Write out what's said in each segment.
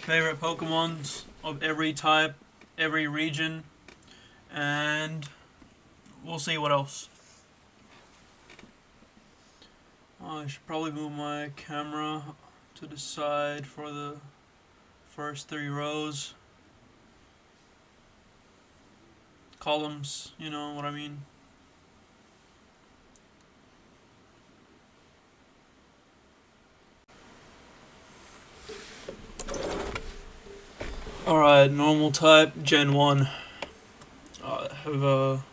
favorite Pokemons of every type, every region, and we'll see what else. I should probably move my camera to the side for the first three rows. Columns, you know what I mean. Alright, normal type, Gen 1. Have a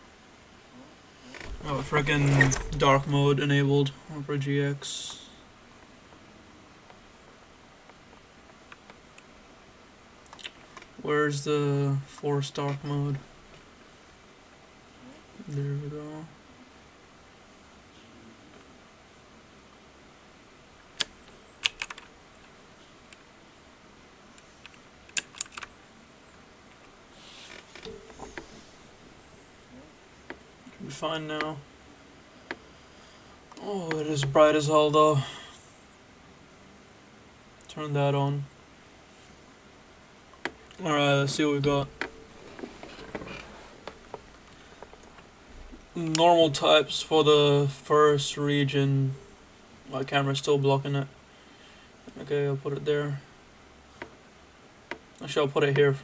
freaking dark mode enabled for GX. Where's the force dark mode? There we go. Should be fine now. Oh, it is bright as hell though. Turn that on. Alright, let's see what we got. Normal types for the first region. My camera's still blocking it. Okay, I'll put it there. Actually, I'll put it here.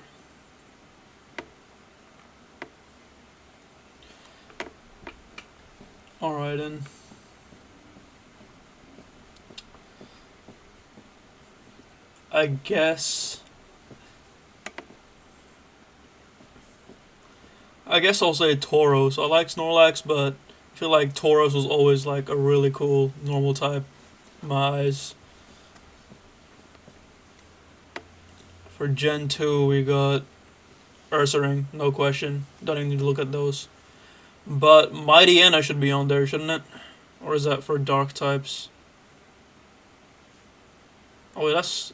Alright then. I guess I'll say Tauros. I like Snorlax, but I feel like Tauros was always like a really cool normal type in my eyes. For Gen 2 we got Ursaring, no question. Don't even need to look at those. But Mightyena should be on there, shouldn't it? Or is that for dark types? Oh wait, that's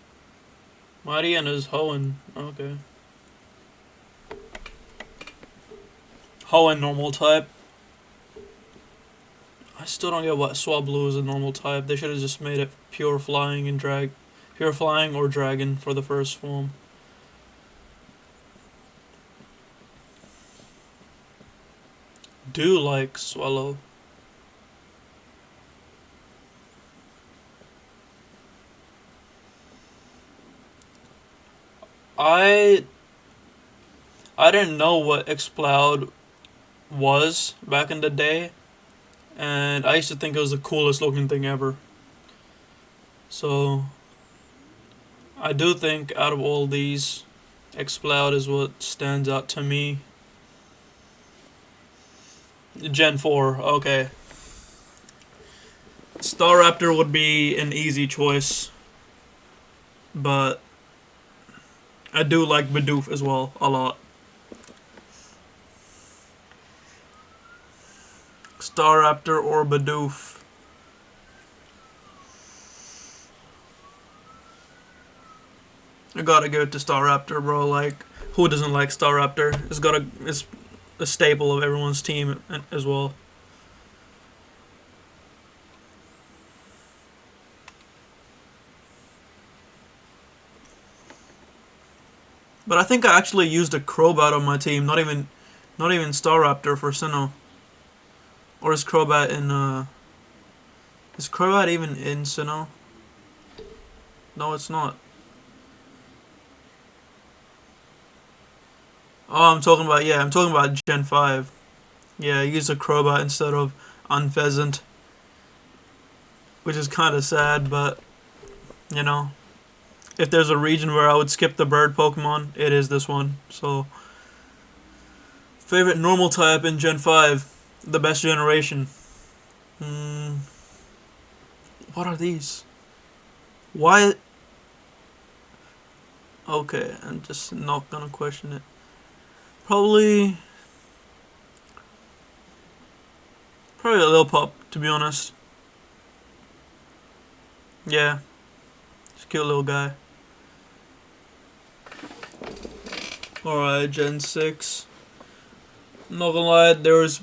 Mightyena is Hoenn. Okay. Hoenn normal type. I still don't get what Swablu is a normal type. They should have just made it pure flying and pure flying or dragon for the first form. Do like Swallow. I didn't know what Exploud was back in the day, and I used to think it was the coolest looking thing ever. So I do think out of all these, Exploud is what stands out to me. Gen 4, okay. Staraptor would be an easy choice, but I do like Bidoof as well, a lot. Staraptor or Bidoof. I gotta go to Staraptor, bro. Like, who doesn't like Staraptor? It's a staple of everyone's team as well. But I think I actually used a Crobat on my team, not even Staraptor for Sinnoh. Or is Crobat in is Crobat even in Sinnoh? No, it's not. Oh, I'm talking about Gen 5. Yeah, I used a Crobat instead of Unpheasant. Which is kind of sad, but, you know. If there's a region where I would skip the bird Pokemon, it is this one. So, favorite normal type in Gen 5. The best generation. What are these? Why? Okay, I'm just not gonna question it. Probably a little pup, to be honest. Yeah, just a cute little guy. Alright, Gen 6. Not gonna lie, there's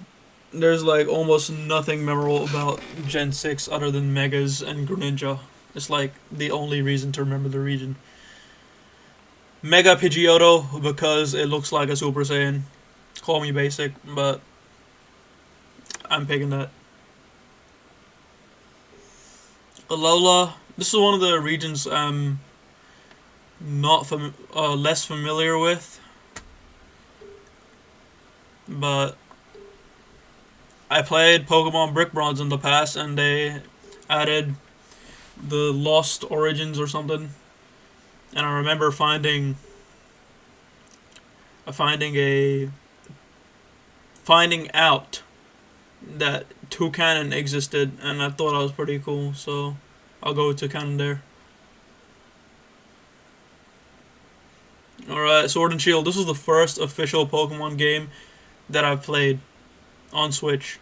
like almost nothing memorable about Gen 6 other than Megas and Greninja. It's like the only reason to remember the region. Mega Pidgeotto because it looks like a Super Saiyan. Call me basic, but I'm picking that. Alola. This is one of the regions I'm not less familiar with, but I played Pokemon Brick Bronze in the past, and they added the Lost Origins or something, and I remember finding out that Toucanon existed, and I thought that was pretty cool. So I'll go with Toucanon there. Alright, Sword and Shield. This was the first official Pokemon game that I've played on Switch.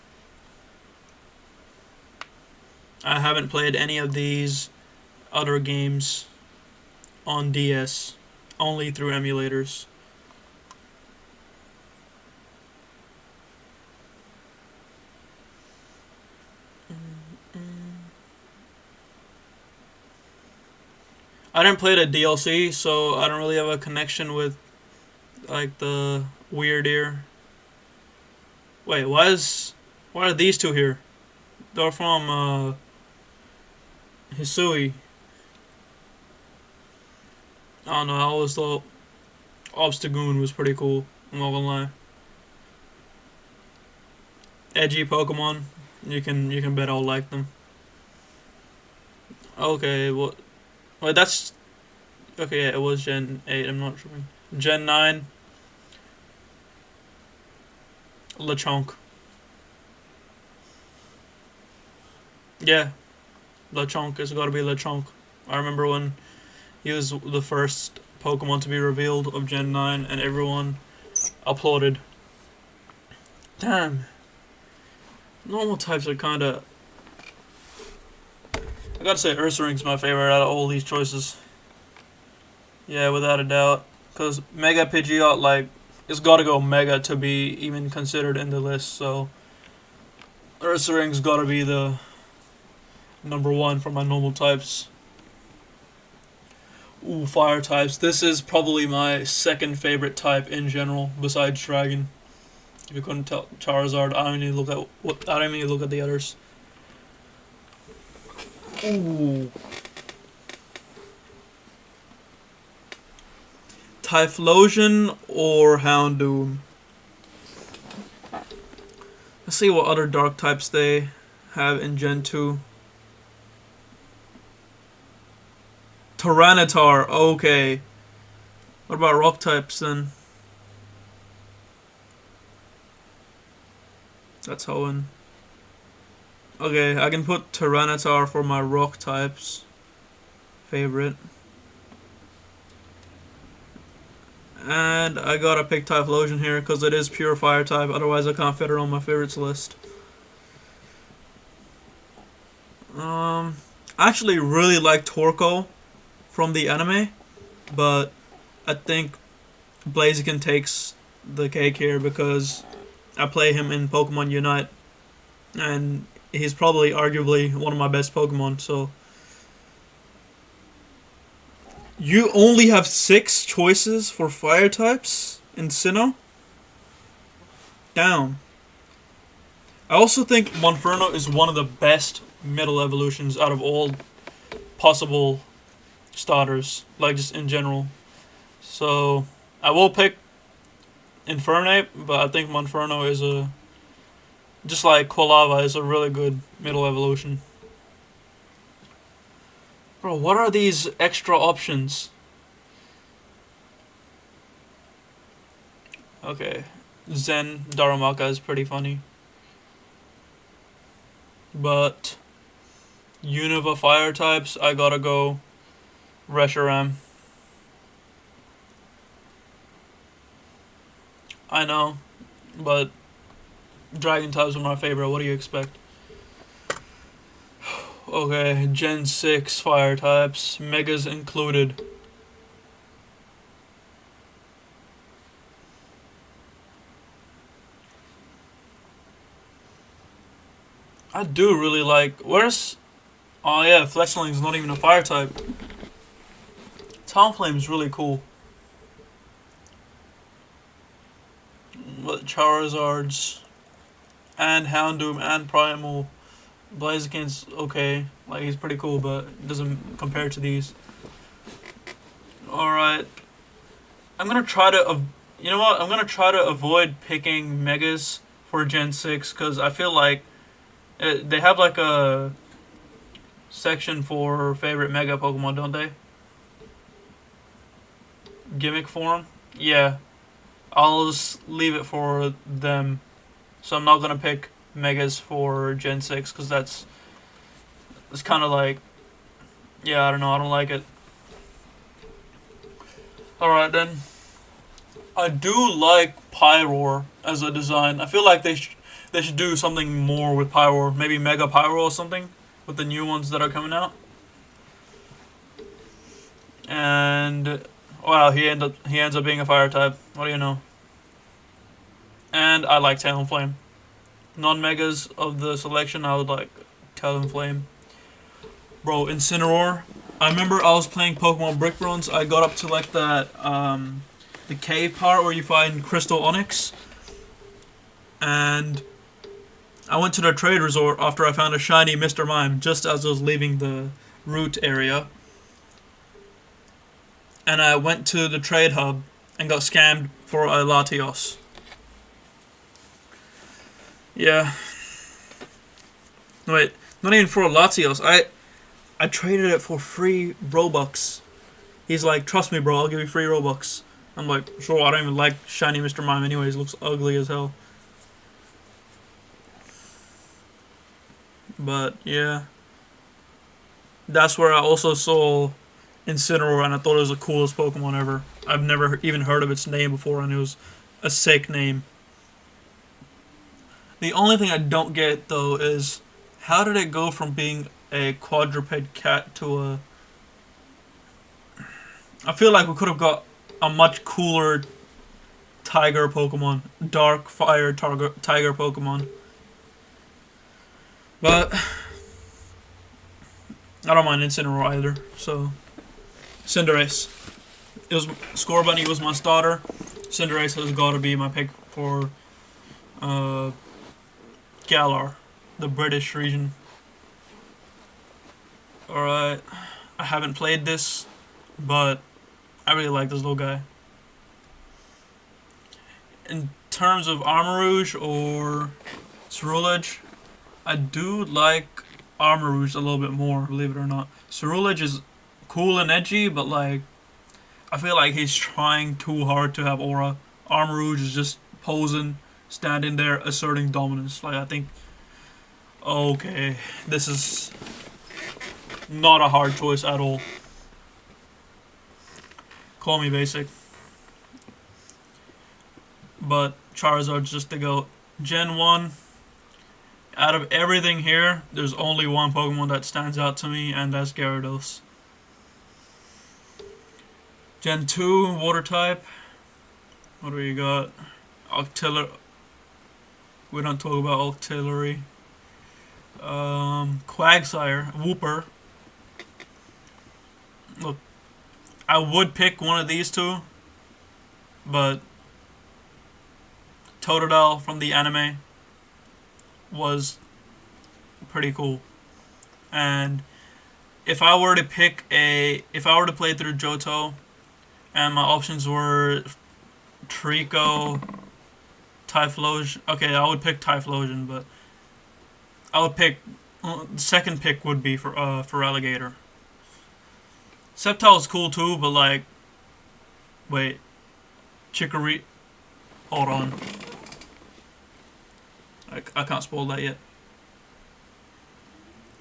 I haven't played any of these other games on DS, only through emulators. I didn't play the DLC, so I don't really have a connection with like the weird ear. Wait, why are these two here? They're from Hisui. I don't know. I always thought Obstagoon was pretty cool. I'm not gonna lie. Edgy Pokemon. You can bet I'll like them. Okay, what? Wait, that's okay. Yeah, it was Gen 8. I'm not sure. Gen 9. Lechonk. Yeah, Lechonk. It's got to be Lechonk. I remember when he was the first Pokemon to be revealed of Gen 9, and everyone applauded. Damn. Normal types are kinda... I gotta say Ursaring's my favorite out of all these choices. Yeah, without a doubt. Because Mega Pidgeot, like, it's gotta go Mega to be even considered in the list, so... Ursaring's gotta be the #1 for my normal types. Ooh, fire types. This is probably my second favorite type in general, besides Dragon. If you couldn't tell, Charizard. I don't even look at the others. Ooh. Typhlosion or Houndoom. Let's see what other dark types they have in Gen 2. Tyranitar, okay. What about rock types then? That's Hoenn. Okay, I can put Tyranitar for my rock types favorite. And I gotta pick Typhlosion here because it is pure fire type, otherwise I can't fit it on my favorites list. I actually really like Torkoal from the anime, but I think Blaziken takes the cake here because I play him in Pokemon Unite, and he's probably arguably one of my best Pokemon, so... You only have 6 choices for fire types in Sinnoh? Damn. I also think Monferno is one of the best middle evolutions out of all possible starters, like just in general. So, I will pick Infernape, but I think Monferno is just like Quilava is a really good middle evolution. Bro, what are these extra options? Okay, Zen Darumaka is pretty funny. But Unova fire types, I gotta go Reshiram. I know, but Dragon types are my favorite. What do you expect? Okay, Gen 6 fire types, Megas included. I do really like... Where's... Oh yeah, Fletchling's not even a fire type. Talonflame's really cool. Charizards and Houndoom and Primal. Blaziken's okay, like he's pretty cool, but it doesn't compare to these. Alright. I'm gonna try to, you know what? I'm gonna try to avoid picking Megas for Gen 6, because I feel like they have like a section for favorite Mega Pokemon, don't they? Gimmick form? Yeah. I'll just leave it for them. So I'm not gonna pick Megas for Gen 6, because it's kind of like, yeah, I don't know, I don't like it. Alright then. I do like Pyroar as a design. I feel like they should do something more with Pyroar. Maybe Mega Pyroar or something with the new ones that are coming out. And wow, he ends up being a fire type. What do you know? And I like Talonflame. Non-megas of the selection, I would like Talonflame. Bro, Incineroar. I remember I was playing Pokemon Brick Bronze. I got up to like that the cave part where you find Crystal Onyx, and I went to the trade resort after I found a shiny Mr. Mime just as I was leaving the route area, and I went to the trade hub and got scammed for a Latios. Yeah. Wait, not even for a Latios. I traded it for free Robux. He's like, trust me, bro, I'll give you free Robux. I'm like, sure, I don't even like shiny Mr. Mime anyways. Looks ugly as hell. But, yeah. That's where I also saw Incineroar, and I thought it was the coolest Pokemon ever. I've never even heard of its name before, and it was a sick name. The only thing I don't get, though, is how did it go from being a quadruped cat to a... I feel like we could have got a much cooler tiger Pokemon. Dark fire tiger Pokemon. But I don't mind Incineroar either, so... Cinderace. It was Scorbunny was my starter. Cinderace has got to be my pick for Galar, the British region. Alright. I haven't played this, but I really like this little guy. In terms of Armarouge or Ceruledge, I do like Armarouge a little bit more, believe it or not. Ceruledge is cool and edgy, but like, I feel like he's trying too hard to have aura. Armarouge is just posing, standing there, asserting dominance. Like, I think, okay, this is not a hard choice at all. Call me basic. But Charizard's just the GOAT. Gen 1, out of everything here, there's only one Pokemon that stands out to me, and that's Gyarados. Gen 2, Water type. What do we got? Octillery. We don't talk about Octillery. Quagsire, Wooper. Look, I would pick one of these two, but Totodile from the anime was pretty cool. And if I were to play through Johto, and my options were Trico, Typhlosion. Okay, I would pick Typhlosion, but I would pick... the second pick would be for Alligator. Sceptile is cool too, but like... Wait. Chicory... Hold on. I can't spoil that yet.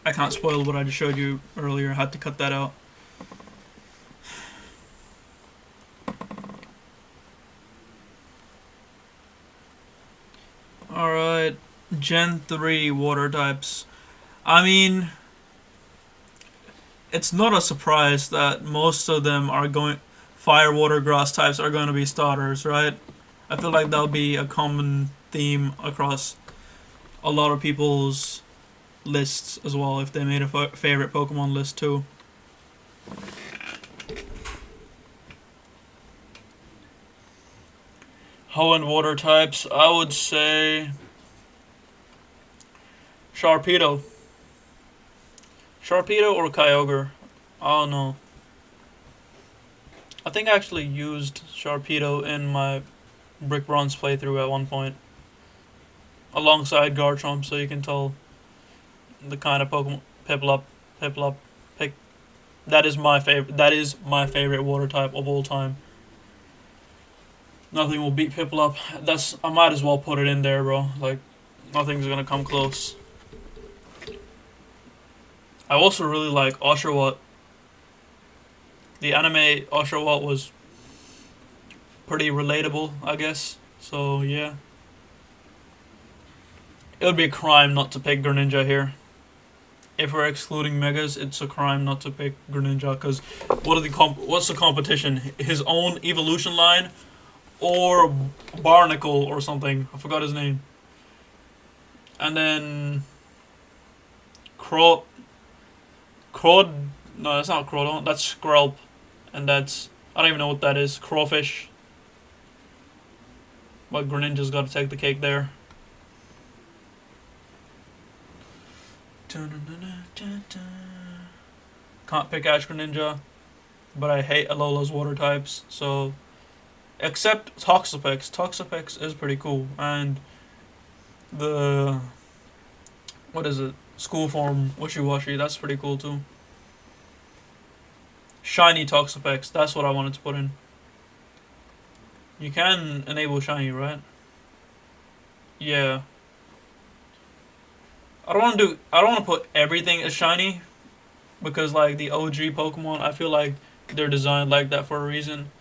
I can't spoil what I just showed you earlier. I had to cut that out. Alright, Gen 3 water types. I mean, it's not a surprise that most of them are going... Fire, water, grass types are going to be starters, right? I feel like that'll be a common theme across a lot of people's lists as well, if they made a favorite Pokemon list too. Low-end water types, I would say Sharpedo. Sharpedo or Kyogre. I don't know. I think I actually used Sharpedo in my Brick Bronze playthrough at one point. Alongside Garchomp, so you can tell the kind of Pokemon. Piplup. Piplup. Pick. That is my favorite. That is my favorite water type of all time. Nothing will beat Piplup. That's. I might as well put it in there, bro. Like, nothing's gonna come close. I also really like Oshawott. The anime Oshawott was pretty relatable, I guess. So yeah, it would be a crime not to pick Greninja here. If we're excluding Megas, it's a crime not to pick Greninja because what's the competition? His own evolution line, or Barnacle or something. I forgot his name. And then Crow. No, that's not Crawdon. That's Skrelp, and that's I don't even know what that is. Crawfish. But Greninja's got to take the cake there. Can't pick Ash Greninja, but I hate Alola's water types. So, except Toxapex. Toxapex is pretty cool, and the what is it? School form Wishy-Washy. That's pretty cool too. Shiny Toxapex. That's what I wanted to put in. You can enable shiny, right? Yeah. I don't want to put everything as shiny because like the OG Pokemon, I feel like they're designed like that for a reason.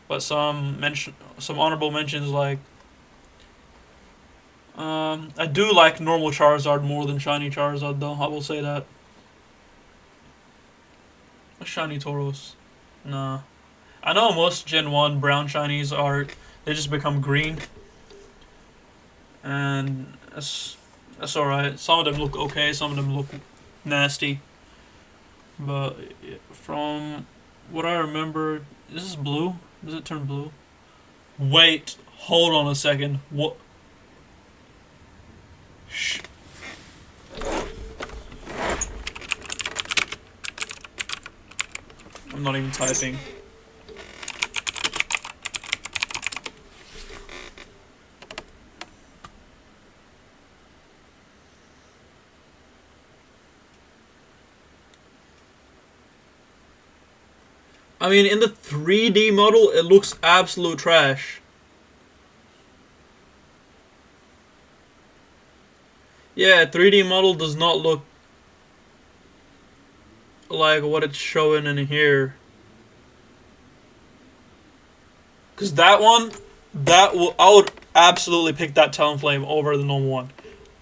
But some honorable mentions like I do like normal Charizard more than shiny Charizard though. I will say that. Shiny Tauros. Nah. I know most Gen 1 brown shinies are they just become green. And that's alright. Some of them look okay, some of them look nasty. But from what I remember, this is blue. Does it turn blue? Wait, hold on a second. What? Shh. I'm not even typing. I mean, in the 3D model, it looks absolute trash. Yeah, 3D model does not look like what it's showing in here. Cause that one, I would absolutely pick that Talonflame over the normal one.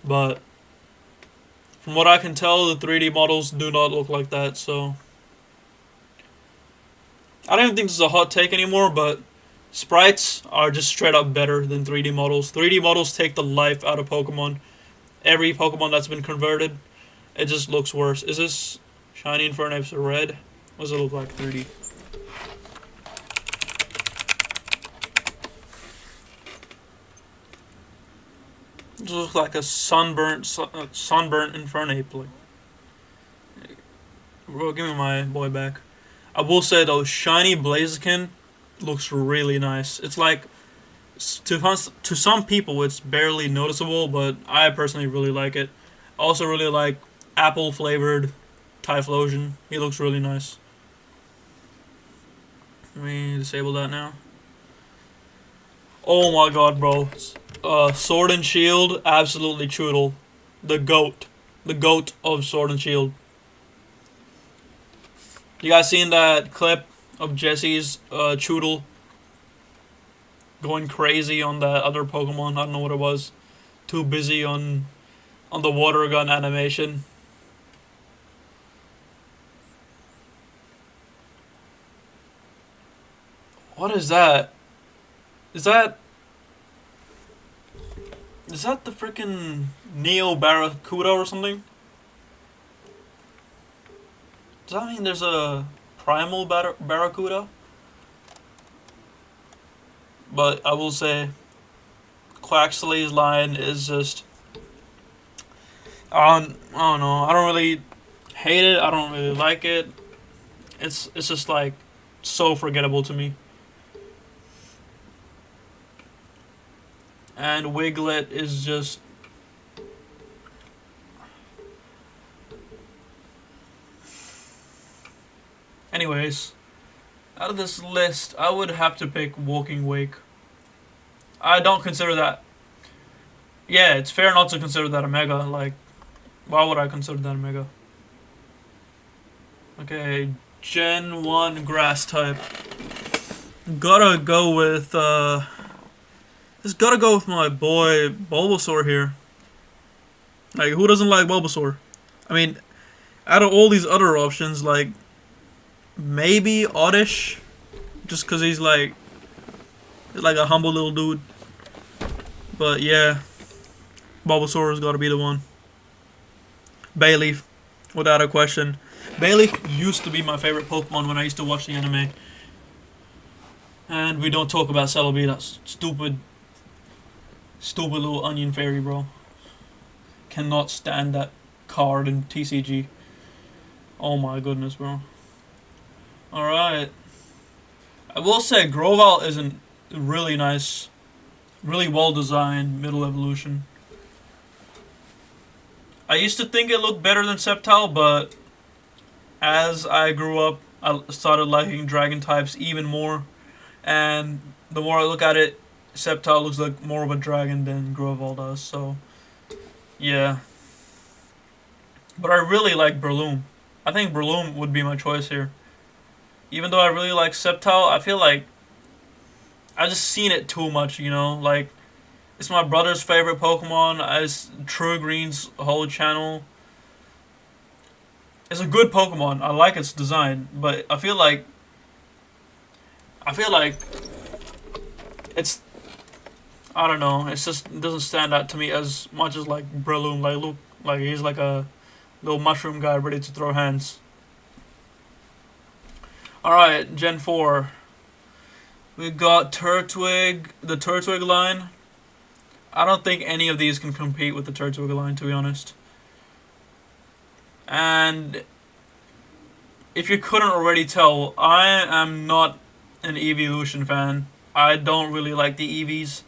But from what I can tell, the 3D models do not look like that. So I don't even think this is a hot take anymore. But sprites are just straight up better than 3D models. 3D models take the life out of Pokemon. Every Pokemon that's been converted, it just looks worse. Is this Shiny Infernape's red? What does it look like 3D? It looks like a sunburnt Infernape. Like, bro, give me my boy back. I will say though, shiny Blaziken looks really nice. It's like to some people it's barely noticeable, but I personally really like it. I also really like apple flavored Typhlosion. He looks really nice. Let me disable that now. Oh my god, bro. Sword and Shield, absolutely Choodle. The GOAT. The GOAT of Sword and Shield. You guys seen that clip of Jesse's Choodle going crazy on that other Pokemon? I don't know what it was. Too busy on the water gun animation. What is that? Is that the freaking Neo Barracuda or something? Does that mean there's a Primal Barracuda? But I will say, Quaxley's line is just I don't know. I don't really hate it. I don't really like it. It's just like so forgettable to me. And Wiglet is just anyways. Out of this list, I would have to pick Walking Wake. I don't consider that. Yeah, it's fair not to consider that a mega. Like, why would I consider that a mega? Okay, Gen 1 grass type. Gotta go with, just gotta go with my boy Bulbasaur here. Like, who doesn't like Bulbasaur? I mean, out of all these other options, like, maybe Oddish, just because he's like a humble little dude. But yeah, Bulbasaur has got to be the one. Bayleaf, without a question. Bayleaf used to be my favorite Pokemon when I used to watch the anime. And we don't talk about Celebi, that stupid little onion fairy, bro. Cannot stand that card in TCG. Oh my goodness, bro. Alright. I will say Grovyle is a really nice, really well designed middle evolution. I used to think it looked better than Sceptile, but as I grew up, I started liking dragon types even more. And the more I look at it, Sceptile looks like more of a dragon than Grovyle does, so yeah. But I really like Breloom. I think Breloom would be my choice here. Even though I really like Sceptile, I feel like I just seen it too much, you know? Like, it's my brother's favorite Pokemon. It's True Green's whole channel. It's a good Pokemon. I like its design, but I feel like it's, I don't know. It's just, it doesn't stand out to me as much as like Breloom. Like, look, like he's like a little mushroom guy ready to throw hands. Alright, Gen 4. We got Turtwig, the Turtwig line. I don't think any of these can compete with the Turtwig line, to be honest. And if you couldn't already tell, I am not an Evolution fan. I don't really like the Eevees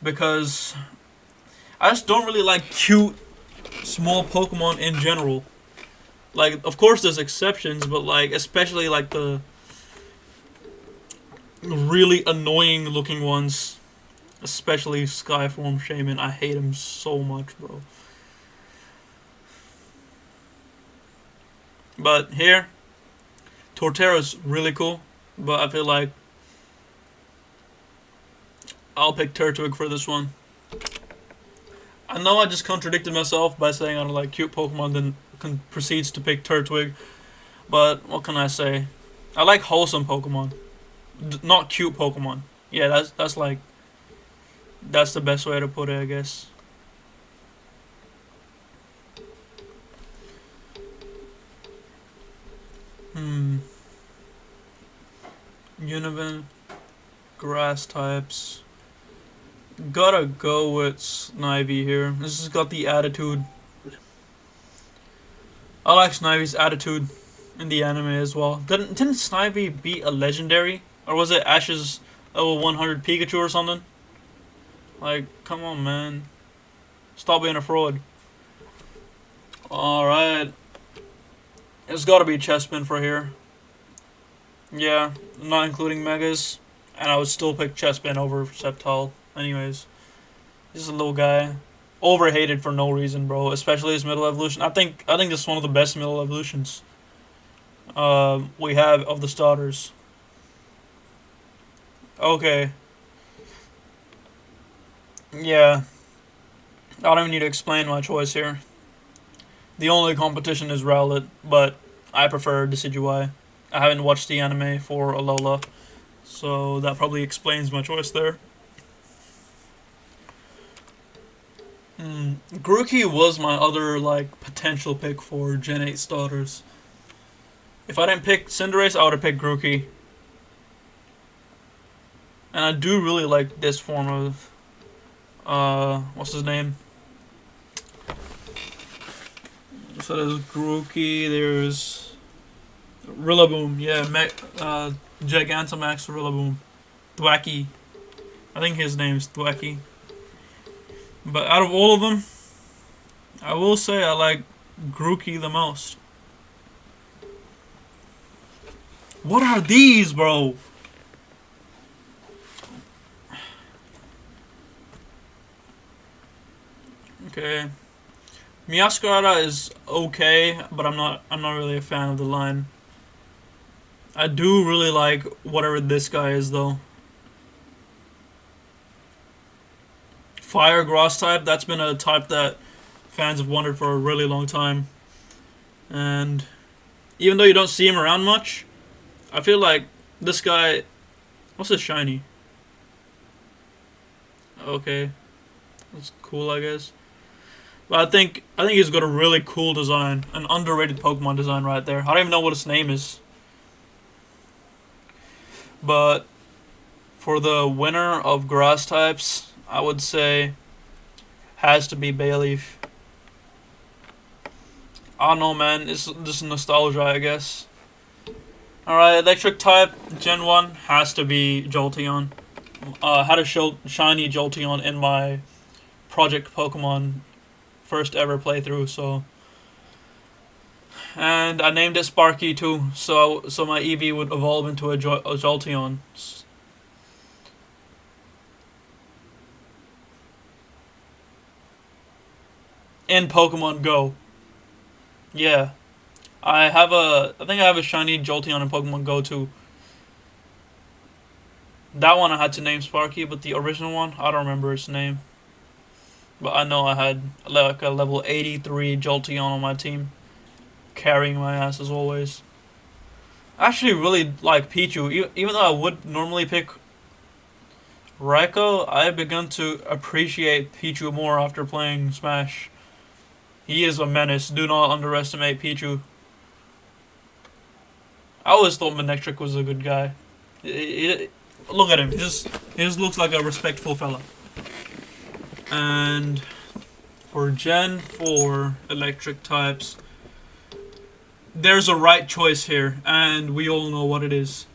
because I just don't really like cute small Pokemon in general. Like, of course there's exceptions, but like, especially like the really annoying looking ones, especially Skyform Shaman. I hate him so much, bro. But here, Torterra's really cool, but I feel like I'll pick Turtwig for this one. I know I just contradicted myself by saying I don't like cute Pokemon, then proceeds to pick Turtwig. But what can I say? I like wholesome Pokemon, not cute Pokemon. Yeah, that's like, that's the best way to put it, I guess. Univin, grass types. Gotta go with Snivy here. This has got the attitude. I like Snivy's attitude in the anime as well. Didn't Snivy beat a legendary? Or was it Ash's level 100 Pikachu or something? Like, come on, man. Stop being a fraud. Alright. It's gotta be Chespin for here. Yeah, not including Megas. And I would still pick Chespin over Sceptile. Anyways. He's a little guy. Overhated for no reason, bro. Especially his middle evolution. I think this is one of the best middle evolutions we have of the starters. Okay. Yeah. I don't even need to explain my choice here. The only competition is Rowlet, but I prefer Decidueye. I haven't watched the anime for Alola, so that probably explains my choice there. Grookey was my other like potential pick for Gen 8 starters. If I didn't pick Cinderace, I would have picked Grookey. And I do really like this form of What's his name? So there's Grookey, there's Rillaboom, yeah, Gigantamax Rillaboom. Thwacky. I think his name's Thwacky. But out of all of them, I will say I like Grookey the most. What are these, bro? Okay. Miascarada is okay, but I'm not really a fan of the line. I do really like whatever this guy is though. Fire Grass type, that's been a type that fans have wanted for a really long time. And even though you don't see him around much, I feel like this guy, what's his shiny? Okay. That's cool, I guess. But I think he's got a really cool design, an underrated Pokemon design right there. I don't even know what his name is. But for the winner of grass types, I would say has to be Bayleaf. I don't know, man. It's just nostalgia, I guess. Alright, electric type, Gen 1 has to be Jolteon. Had a shiny Jolteon in my Project Pokemon first ever playthrough, so. And I named it Sparky too, so my Eevee would evolve into a Jolteon. In Pokemon Go. Yeah. I think I have a shiny Jolteon in Pokemon Go too. That one I had to name Sparky, but the original one, I don't remember its name. But I know I had like a level 83 Jolteon on my team, carrying my ass as always. I actually really like Pichu, even though I would normally pick Raikou. I've begun to appreciate Pichu more after playing Smash. He is a menace. Do not underestimate Pichu. I always thought Manectric was a good guy. Look at him. He just looks like a respectful fella. And for Gen 4 electric types, there's a right choice here, and we all know what it is.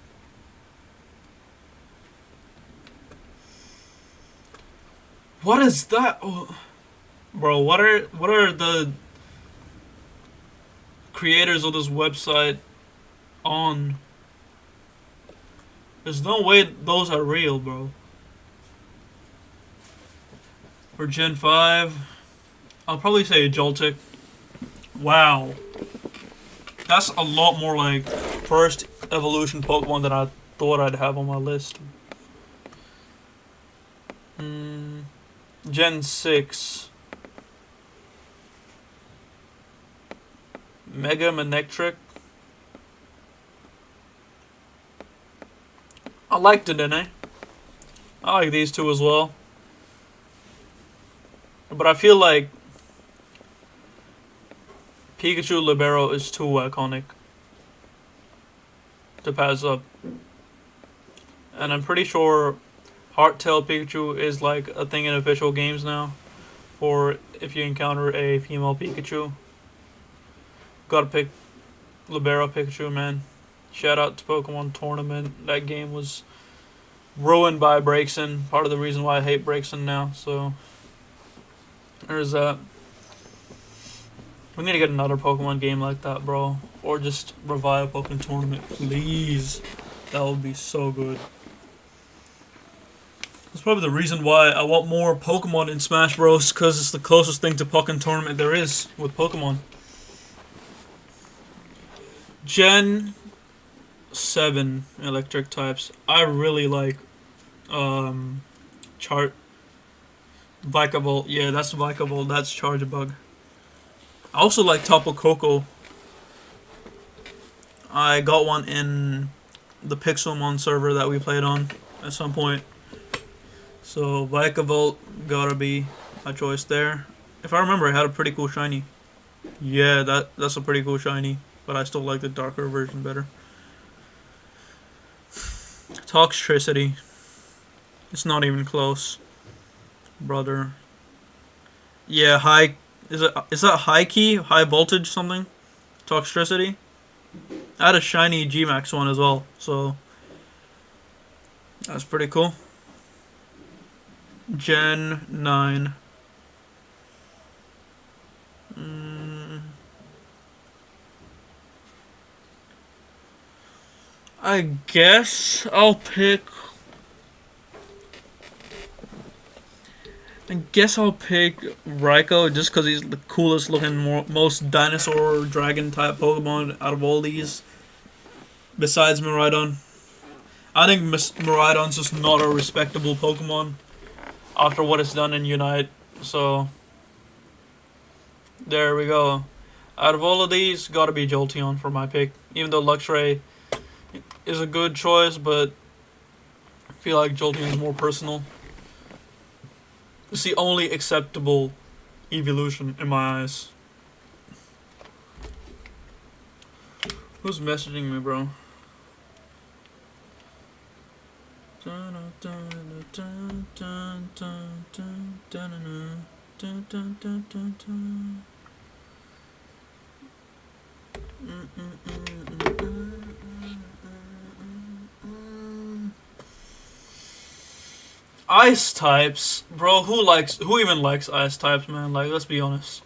What is that? Oh, bro, what are the creators of this website on? There's no way those are real, bro. For Gen 5, I'll probably say Joltik. Wow. That's a lot more like first evolution Pokemon than I thought I'd have on my list. Gen 6. Mega Manectric. I liked it, didn't I? I like these two as well. But I feel like Pikachu Libero is too iconic to pass up. And I'm pretty sure Heart-Tail Pikachu is like a thing in official games now. For if you encounter a female Pikachu. Gotta pick Libero Pikachu, man. Shout out to Pokemon Tournament. That game was ruined by Braixen. Part of the reason why I hate Braixen now, so there's that. We need to get another Pokemon game like that, bro. Or just revive Pokemon Tournament, please. That would be so good. That's probably the reason why I want more Pokemon in Smash Bros. Because it's the closest thing to Pokemon Tournament there is with Pokemon. Gen 7 electric types. I really like Vikavolt. Yeah, that's Vikavolt. That's Charjabug. I also like Tapu Koko. I got one in the Pixelmon server that we played on at some point. So Vikavolt gotta be a choice there. If I remember, it had a pretty cool shiny. Yeah, that's a pretty cool shiny, but I still like the darker version better. Toxtricity. It's not even close. brother. Yeah, high. Is that high key, high voltage something? Toxicity. I had a shiny G-Max one as well, so that's pretty cool. Gen 9. Mm, I guess I'll pick. I guess I'll pick Raikou just because he's the coolest looking, most dinosaur dragon type Pokemon out of all these. Besides Miraidon, I think Miraidon's just not a respectable Pokemon after what it's done in Unite. So there we go. Out of all of these, gotta be Jolteon for my pick. Even though Luxray is a good choice, but I feel like Jolteon's more personal. It's the only acceptable evolution in my eyes. Who's messaging me, bro? Ice types, bro. Who even likes ice types, man? Like, let's be honest.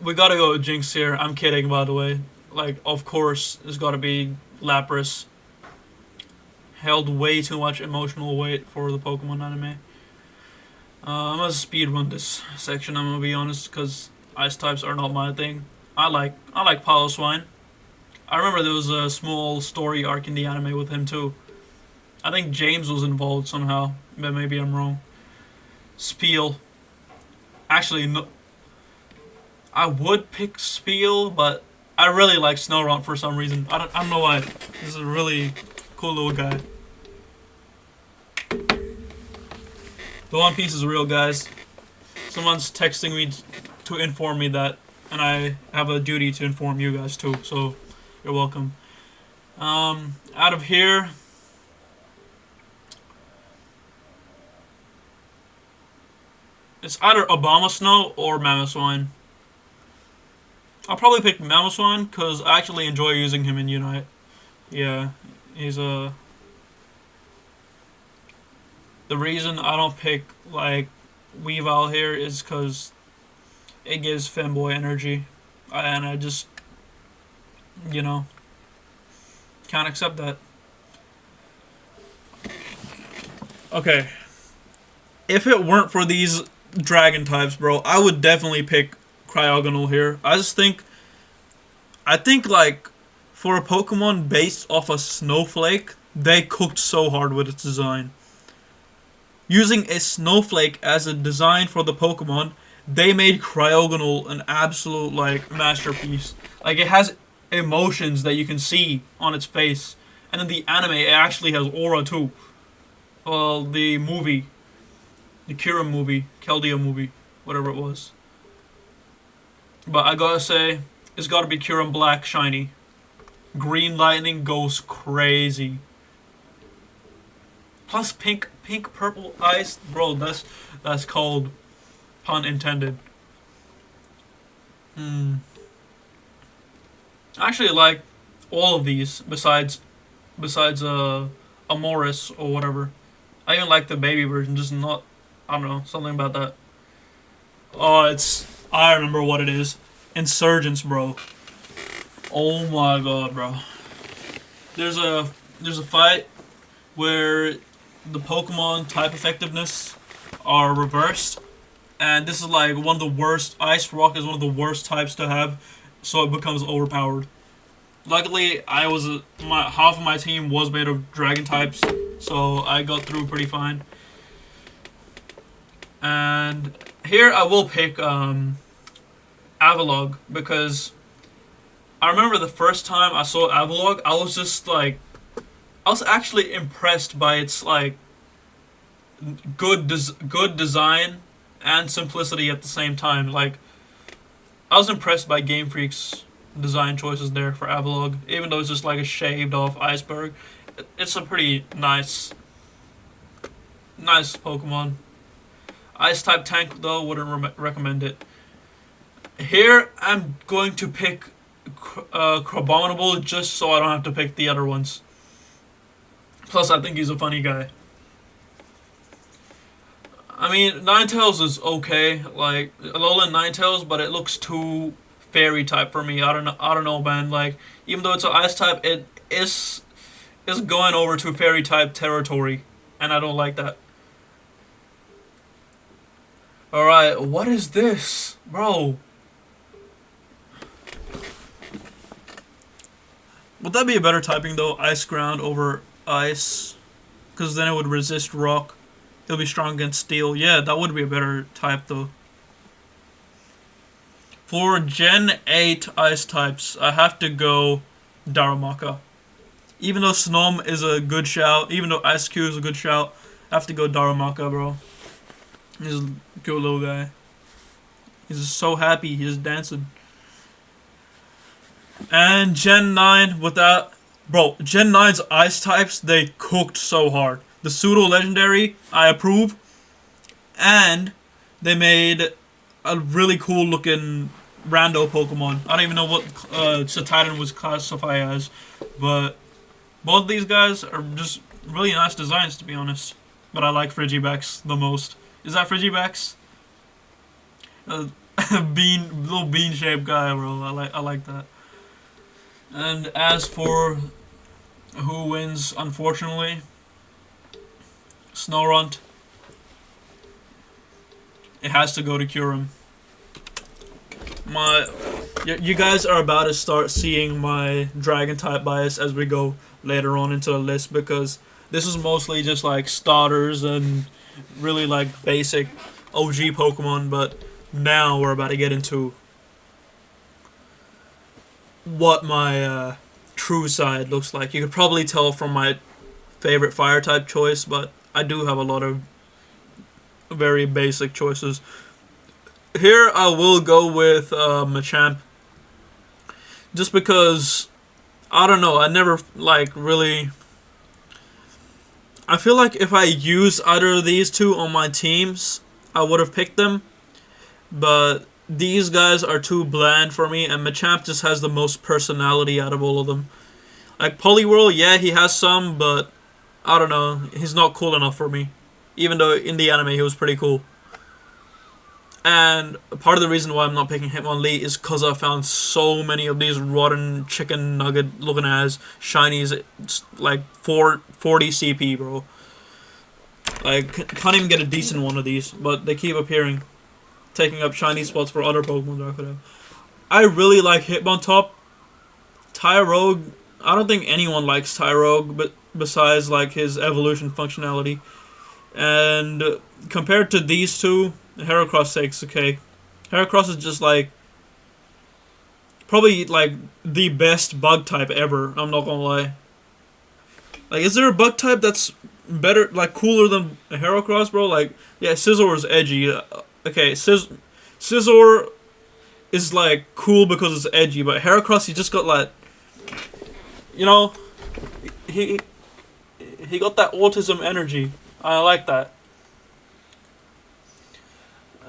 We gotta go with Jinx here. I'm kidding, by the way. Like, of course, it's gotta be Lapras. Held way too much emotional weight for the Pokemon anime. I'm gonna speedrun this section. I'm gonna be honest, because ice types are not my thing. I like Piloswine. I remember there was a small story arc in the anime with him too. I think James was involved somehow, but maybe I'm wrong. Spiel. Actually, no. I would pick Spiel, but I really like Snorunt for some reason. I don't know why. This is a really cool little guy. The One Piece is real, guys. Someone's texting me to inform me that, and I have a duty to inform you guys too, so you're welcome. Out of here, it's either Abomasnow or Mamoswine. I'll probably pick Mamoswine because I actually enjoy using him in Unite. Yeah, he's a. The reason I don't pick like Weavile here is because it gives femboy energy, and I just, you know, can't accept that. Okay, if it weren't for these dragon types, bro, I would definitely pick Cryogonal here. I think like for a Pokemon based off a snowflake, they cooked so hard with its design. Using a snowflake as a design for the Pokemon, they made Cryogonal an absolute like masterpiece. Like it has emotions that you can see on its face, and in the anime, it actually has aura too. Well, the movie, the Kira movie, Keldea movie, whatever it was. But I gotta say, it's gotta be Kyurem Black shiny. Green Lightning goes crazy. Plus pink purple eyes, bro. That's cold. Pun intended. I actually like all of these besides Amoris or whatever. I even like the baby version, just not. I don't know, something about that. Oh, I remember what it is. Insurgents, bro. Oh my god, bro. There's a fight where the Pokemon type effectiveness are reversed, and this is like one of the worst. Ice Rock is one of the worst types to have, so it becomes overpowered. Luckily, half of my team was made of dragon types, so I got through pretty fine. And here I will pick Avalog because I remember the first time I saw Avalog, I was just like, I was actually impressed by its like good design and simplicity at the same time. Like I was impressed by Game Freak's design choices there for Avalog, even though it's just like a shaved off iceberg. It's a pretty nice Nice Pokemon. Ice type tank though, wouldn't recommend it. Here I'm going to pick Crabominable just so I don't have to pick the other ones. Plus, I think he's a funny guy. I mean, Ninetales is okay, like Alolan Ninetales, but it looks too fairy type for me. I don't know. I don't know, man. Like, even though it's an ice type, it is going over to fairy type territory, and I don't like that. All right, what is this, bro? Would that be a better typing though? Ice ground over ice, because then it would resist rock. It'll be strong against steel. Yeah, that would be a better type though. For Gen 8 ice types, I have to go Darumaka. Even though Snom is a good shout, even though Ice Cube is a good shout, I have to go Darumaka, bro. He's a good little guy. He's just so happy. He's just dancing. And Gen 9 with that. Bro, Gen 9's ice types, they cooked so hard. The Pseudo Legendary, I approve. And they made a really cool looking rando Pokemon. I don't even know what Cetitan was classified as. But both of these guys are just really nice designs, to be honest. But I like Frigibax the most. Is that Frigibax? Little bean shaped guy, bro. I like that. And as for who wins, unfortunately, Snorunt. It has to go to Kyurem. You guys are about to start seeing my Dragon type bias as we go later on into the list, because this is mostly just like starters and really like basic OG Pokemon, but now we're about to get into what my true side looks like. You could probably tell from my favorite fire type choice, but I do have a lot of very basic choices. Here I will go with Machamp, just because I don't know. I never like really. I feel like if I used either of these two on my teams, I would have picked them, but these guys are too bland for me, and Machamp just has the most personality out of all of them. Like Poliwhirl, yeah, he has some, but I don't know. He's not cool enough for me, even though in the anime he was pretty cool. And part of the reason why I'm not picking Hitmonlee is because I found so many of these rotten chicken nugget looking ass shinies, like 40 CP, bro. Like, can't even get a decent one of these, but they keep appearing, taking up shiny spots for other Pokemon that I could have. I really like Hitmontop. Tyrogue, I don't think anyone likes Tyrogue, but besides like his evolution functionality. And compared to these two, Heracross takes the cake. Heracross is just like probably like the best bug type ever. I'm not gonna lie. Like, is there a bug type that's better, like cooler than Heracross, bro? Like, yeah, Scizor is edgy. Okay, Scizor is like cool because it's edgy, but Heracross, he just got like, you know, he got that autism energy. I like that.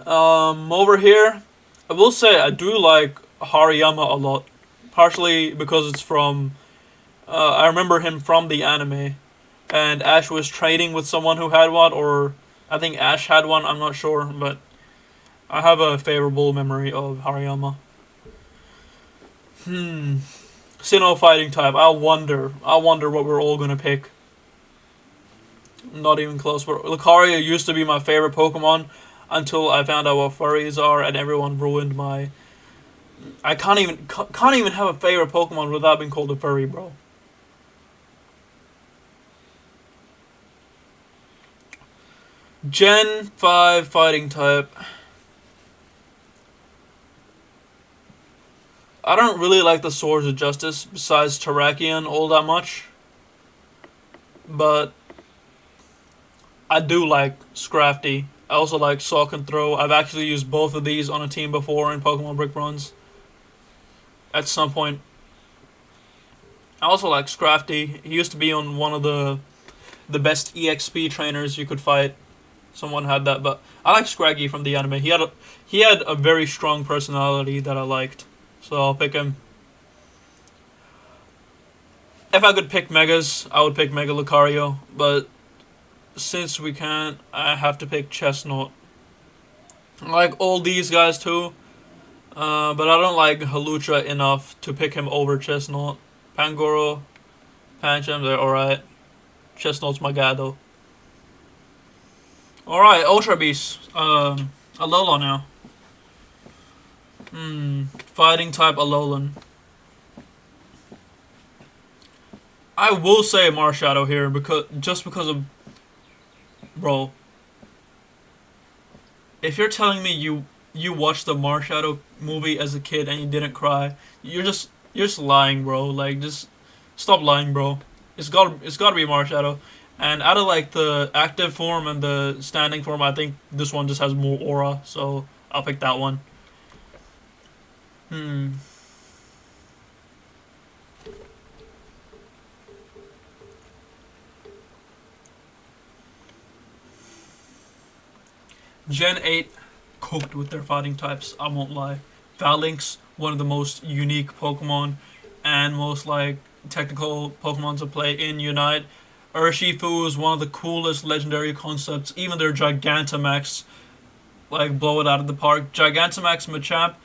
Over here, I will say I do like Hariyama a lot, partially because it's from. I remember him from the anime, and Ash was trading with someone who had one, or I think Ash had one. I'm not sure, but I have a favorable memory of Hariyama. Sinnoh fighting type. I wonder what we're all gonna pick. Not even close. But Lucario used to be my favorite Pokemon until I found out what furries are, and everyone ruined my. I can't even have a favorite Pokemon without being called a furry, bro. Gen 5 fighting type. I don't really like the Swords of Justice besides Terrakion all that much, but I do like Scrafty. I also like Sock and Throw. I've actually used both of these on a team before in Pokemon Brick Bronze. At some point. I also like Scrafty. He used to be on one of the the best EXP trainers you could fight. Someone had that, but I like Scraggy from the anime. He had a very strong personality that I liked, so I'll pick him. If I could pick Megas, I would pick Mega Lucario, but since we can't, I have to pick Chestnut. I like all these guys too, but I don't like Halucha enough to pick him over Chestnut. Pangoro, Pancham, they're alright. Chestnut's my guy though. Alright, Ultra Beast. Alola now. Fighting type Alolan. I will say Marshadow here because of, bro. If you're telling me you watched the Marshadow movie as a kid and you didn't cry, you're just lying, bro. Like, just stop lying, bro. It's gotta be Marshadow. And out of like the active form and the standing form, I think this one just has more aura, so I'll pick that one. Gen 8 cooked with their fighting types, I won't lie. Phalanx, one of the most unique Pokemon and most like technical Pokemon to play in Unite. Urshifu is one of the coolest legendary concepts. Even their Gigantamax, like, blow it out of the park. Gigantamax Machamp,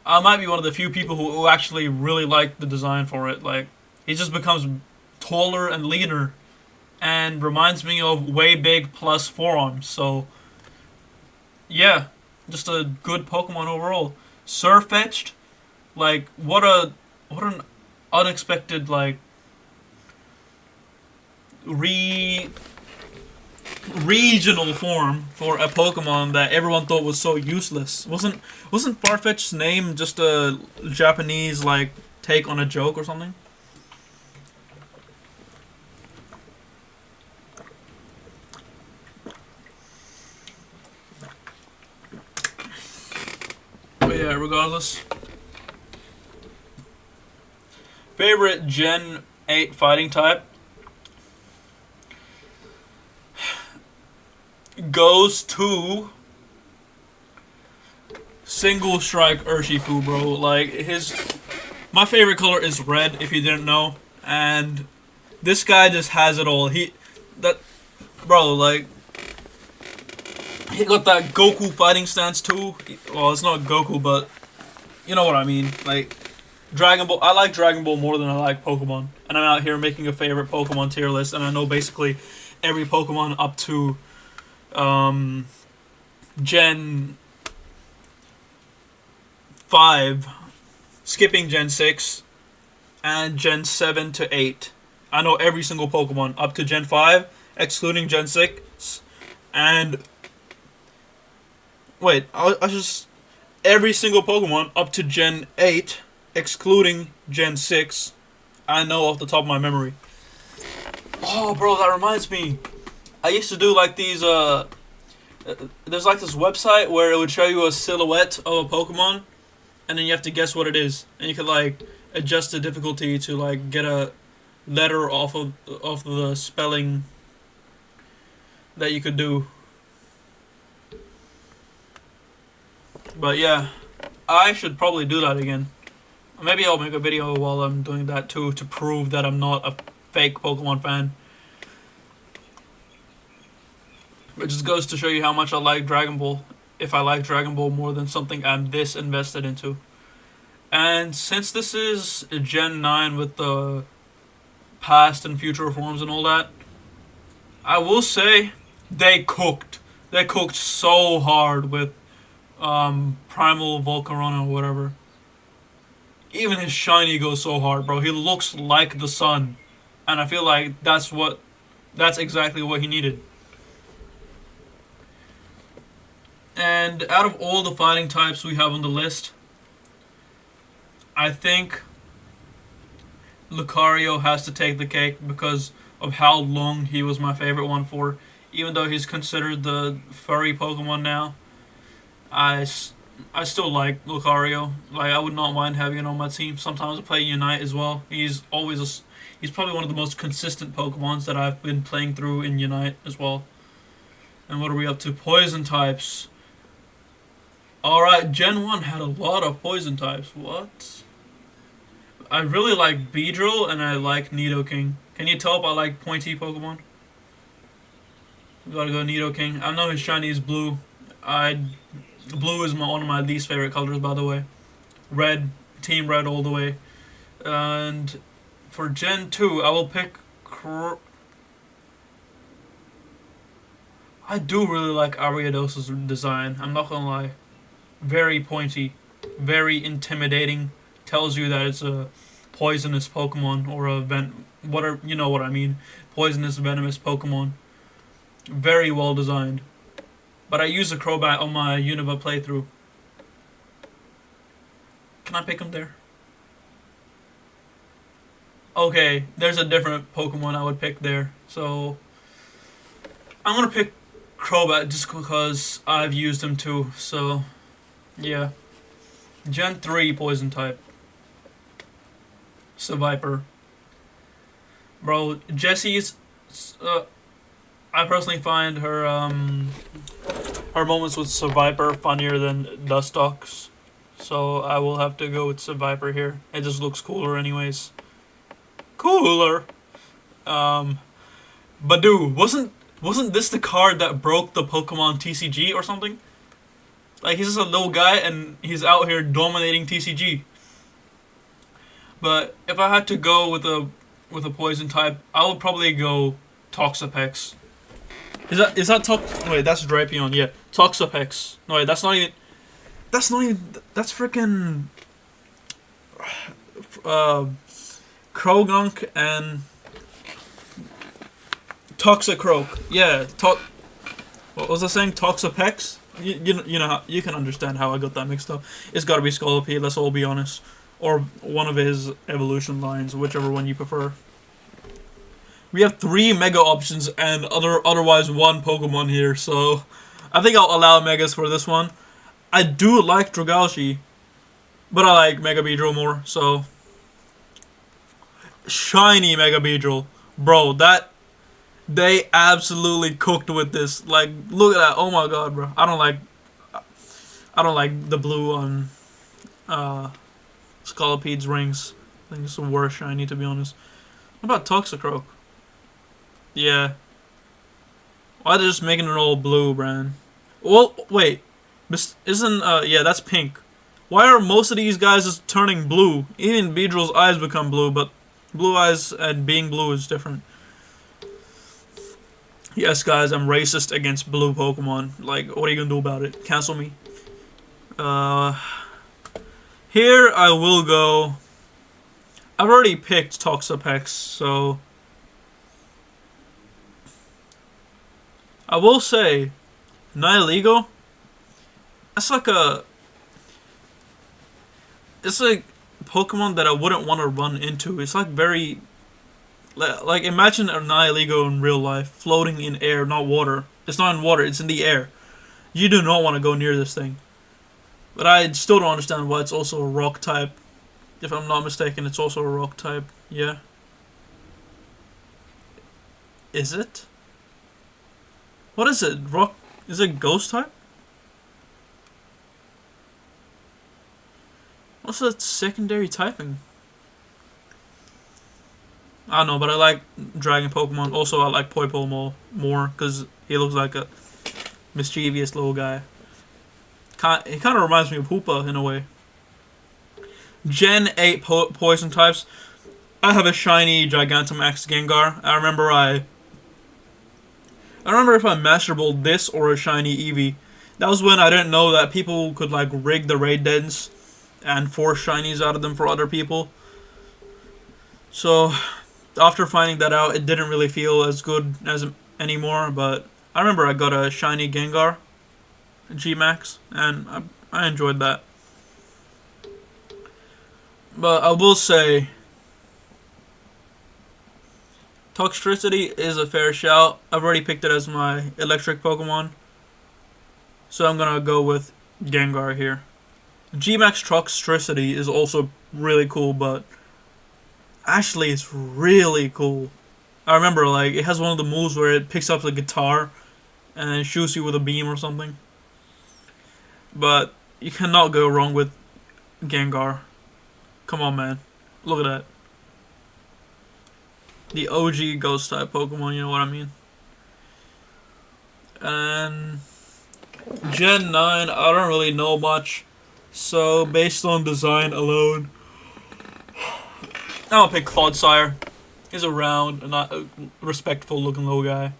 I might be one of the few people who actually really like the design for it. Like, he just becomes taller and leaner, and reminds me of Way Big plus forearms. So, yeah, just a good Pokemon overall. Surfetched, like, what an unexpected, like, regional form for a Pokemon that everyone thought was so useless. Wasn't Farfetch's name just a Japanese like take on a joke or something? But yeah, regardless. Favorite Gen 8 fighting type goes to Single Strike Urshifu, bro. Like, my favorite color is red, if you didn't know, and this guy just has it all. Bro, like, he got that Goku fighting stance too. Well, it's not Goku, but you know what I mean. Like, Dragon Ball. I like Dragon Ball more than I like Pokemon, and I'm out here making a favorite Pokemon tier list, and I know basically every Pokemon up to Gen 5, skipping Gen 6, and Gen 7 to 8. I know every single Pokemon up to Gen 5, excluding Gen 6, and wait, I just every single Pokemon up to Gen 8, excluding Gen 6, I know off the top of my memory. Oh, bro, that reminds me. I used to do like these, there's like this website where it would show you a silhouette of a Pokemon, and then you have to guess what it is. And you could like adjust the difficulty to like get a letter off of the spelling that you could do. But yeah, I should probably do that again. Maybe I'll make a video while I'm doing that too to prove that I'm not a fake Pokemon fan. It just goes to show you how much I like Dragon Ball. If I like Dragon Ball more than something I'm this invested into. And since this is Gen 9 with the past and future forms and all that, I will say they cooked. They cooked so hard with Primal Volcarona or whatever. Even his shiny goes so hard, bro. He looks like the sun. And I feel like that's exactly what he needed. And out of all the fighting types we have on the list, I think Lucario has to take the cake because of how long he was my favorite one for. Even though he's considered the furry Pokemon now, I still like Lucario. Like I would not mind having it on my team. Sometimes I play Unite as well. He's probably one of the most consistent Pokemons that I've been playing through in Unite as well. And what are we up to? Poison types. Alright, Gen 1 had a lot of poison types. What? I really like Beedrill and I like Nidoking. Can you tell if I like pointy Pokemon? We gotta go Nidoking. I know his shiny is blue. I Blue is one of my least favorite colors, by the way. Red, Team Red all the way. And for Gen 2, I will pick. I do really like Ariados's design. I'm not gonna lie. Very pointy, very intimidating. Tells you that it's a poisonous Pokemon or a whatever, you know what I mean. Poisonous, venomous Pokemon. Very well designed. But I use a Crobat on my Unova playthrough. Can I pick him there? Okay, there's a different Pokemon I would pick there. So I'm gonna pick Crobat just because I've used him too. So yeah, Gen 3 Poison type. Seviper. Bro, Jessie's. I personally find her moments with Seviper funnier than Dustox. So I will have to go with Seviper here. It just looks cooler anyways. Cooler. But dude, wasn't this the card that broke the Pokemon TCG or something? Like he's just a little guy and he's out here dominating TCG. But if I had to go with a poison type, I would probably go Toxapex. Is that Wait, that's Drapion. Yeah, Toxapex. No wait, that's not even. That's freaking. Krogunk and Toxicroak. Yeah, what was I saying? Toxapex. You know how, you can understand how I got that mixed up. It's got to be Scolipede. Let's all be honest, or one of his evolution lines, whichever one you prefer. We have 3 Mega options and otherwise 1 Pokemon here, so I think I'll allow Megas for this one. I do like Dragalge, but I like Mega Beedrill more, so shiny Mega Beedrill. Bro, they absolutely cooked with this. Like, look at that. Oh my god, bro. I don't like the blue on Scolopede's rings. I think it's the worst shiny, to be honest. What about Toxicroak? Yeah. Why are they just making it all blue, Bran? Well, wait. Isn't, yeah, that's pink. Why are most of these guys just turning blue? Even Beedrill's eyes become blue, but blue eyes and being blue is different. Yes, guys, I'm racist against blue Pokemon. Like, what are you gonna do about it? Cancel me? Here I will go. I've already picked Toxapex, so I will say, Nihilego. That's like it's like Pokemon that I wouldn't want to run into. It's like very, like imagine a Nihilego in real life, floating in air, not water. It's not in water, it's in the air. You do not want to go near this thing. But I still don't understand why it's also a rock type. If I'm not mistaken, it's also a rock type. Yeah. Is it? What is it? Rock? Is it ghost type? What's that secondary typing? I don't know, but I like dragon Pokemon. Also, I like Poipole more because he looks like a mischievous little guy. He kind of reminds me of Hoopa in a way. Gen 8 poison types. I have a shiny Gigantamax Gengar. I remember if I Master Balled this or a shiny Eevee. That was when I didn't know that people could like rig the raid dens and force shinies out of them for other people. So after finding that out, it didn't really feel as good as anymore. But I remember I got a shiny Gengar G-Max, and I enjoyed that. But I will say, Toxtricity is a fair shout. I've already picked it as my electric Pokemon. So I'm gonna go with Gengar here. G-Max Truckstricity is also really cool, but Ashley is really cool. I remember, like, it has one of the moves where it picks up the guitar and then shoots you with a beam or something. But you cannot go wrong with Gengar. Come on, man. Look at that. The OG ghost type Pokemon, you know what I mean? And Gen 9, I don't really know much. So, based on design alone, I'm gonna pick Clodsire. He's a round, not a respectful looking little guy.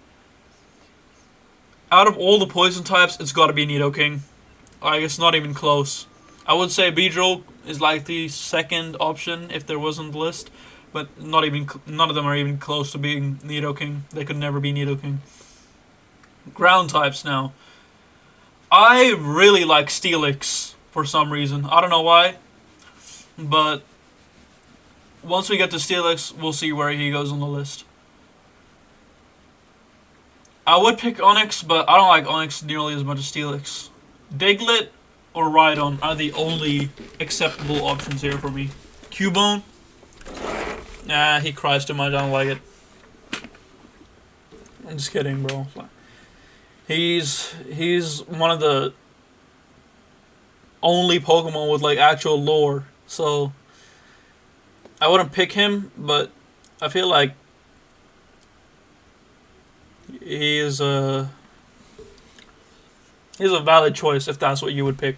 Out of all the poison types, it's gotta be Nidoking. Like, it's not even close. I would say Beedrill is like the second option if there wasn't the list, but none of them are even close to being Nidoking. They could never be Nidoking. Ground types now. I really like Steelix for some reason. I don't know why, but once we get to Steelix, we'll see where he goes on the list. I would pick Onyx, but I don't like Onyx nearly as much as Steelix. Diglett or Rhydon are the only acceptable options here for me. Cubone? Nah, he cries too much. I don't like it. I'm just kidding, bro. He's one of the only Pokemon with like actual lore, so I wouldn't pick him, but I feel like he is he's a valid choice if that's what you would pick.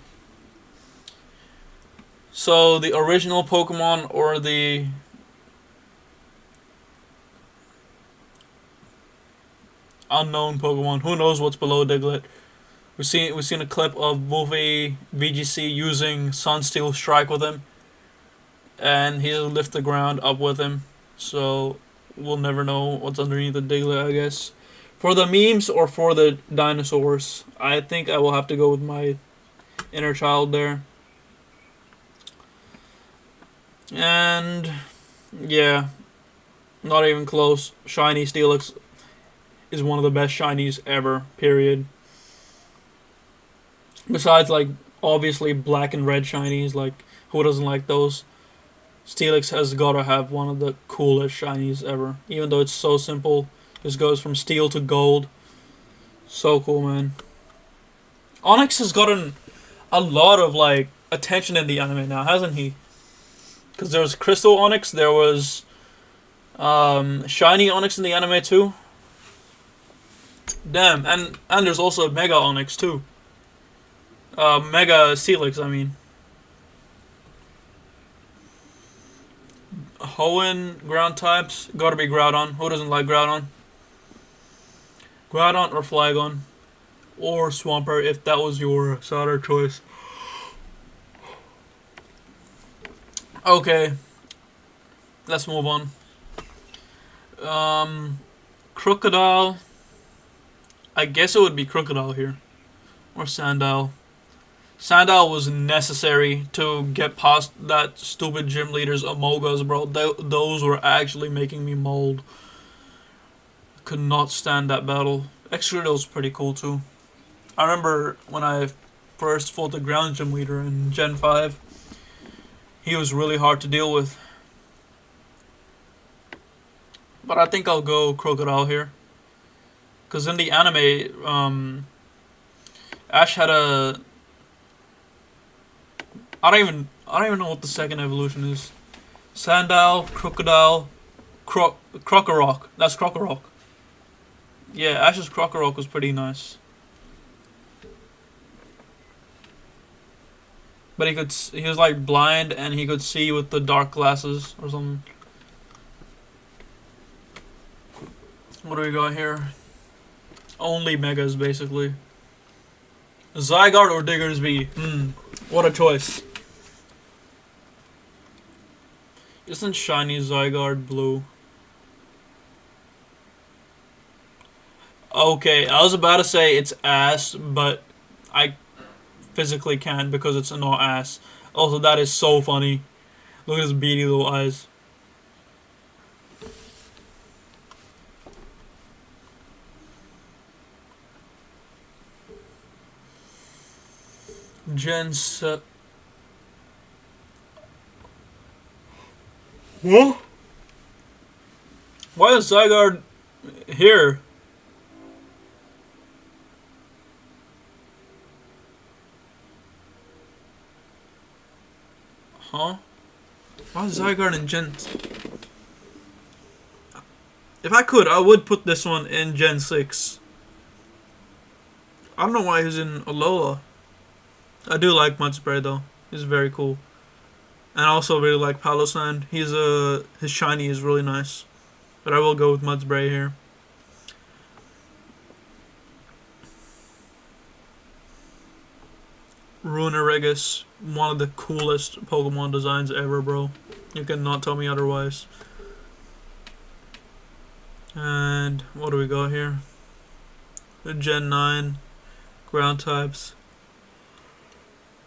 So the original Pokemon or the unknown Pokemon? Who knows what's below Diglett? We've seen a clip of Wolfie VGC using Sunsteel Strike with him, and he'll lift the ground up with him. So we'll never know what's underneath the Diglett, I guess. For the memes or for the dinosaurs, I think I will have to go with my inner child there. And yeah, not even close. Shiny Steelix is one of the best shinies ever, period. Besides, like, obviously black and red shinies, like, who doesn't like those? Steelix has gotta have one of the coolest shinies ever. Even though it's so simple, this goes from steel to gold. So cool, man. Onyx has gotten a lot of, like, attention in the anime now, hasn't he? Because there was Crystal Onyx, there was Shiny Onyx in the anime too. Damn, and there's also Mega Onyx too. Mega Steelix, I mean. Hoenn ground types, gotta be Groudon. Who doesn't like Groudon? Groudon or Flygon. Or Swampert if that was your starter choice. Okay. Let's move on. Crocodile. I guess it would be Crocodile here. Or Sandile. Sandile was necessary to get past that stupid gym leader's Amogas, bro. Those were actually making me mold. Could not stand that battle. Excadrill was pretty cool too. I remember when I first fought the ground gym leader in Gen 5. He was really hard to deal with. But I think I'll go Crocodile here. Because in the anime, Ash had a... I don't even know what the second evolution is. Sandile, Crocodile, Krokorok. That's Krokorok. Yeah, Ash's Krokorok was pretty nice. But he was like blind and he could see with the dark glasses or something. What do we got here? Only Megas, basically. Zygarde or Diggersby? What a choice. Isn't shiny Zygarde blue? Okay, I was about to say it's ass, but I physically can't because it's not ass. Also, that is so funny. Look at his beady little eyes. Gen 7. What? Why is Zygarde here? Huh? Why is Zygarde in Gen... If I could, I would put this one in Gen 6. I don't know why he's in Alola. I do like Mudspray though. He's very cool. And I also really like Palossand. His shiny is really nice. But I will go with Mudspray here. Runerigus, one of the coolest Pokemon designs ever, bro. You cannot tell me otherwise. And what do we got here? The Gen 9 ground types.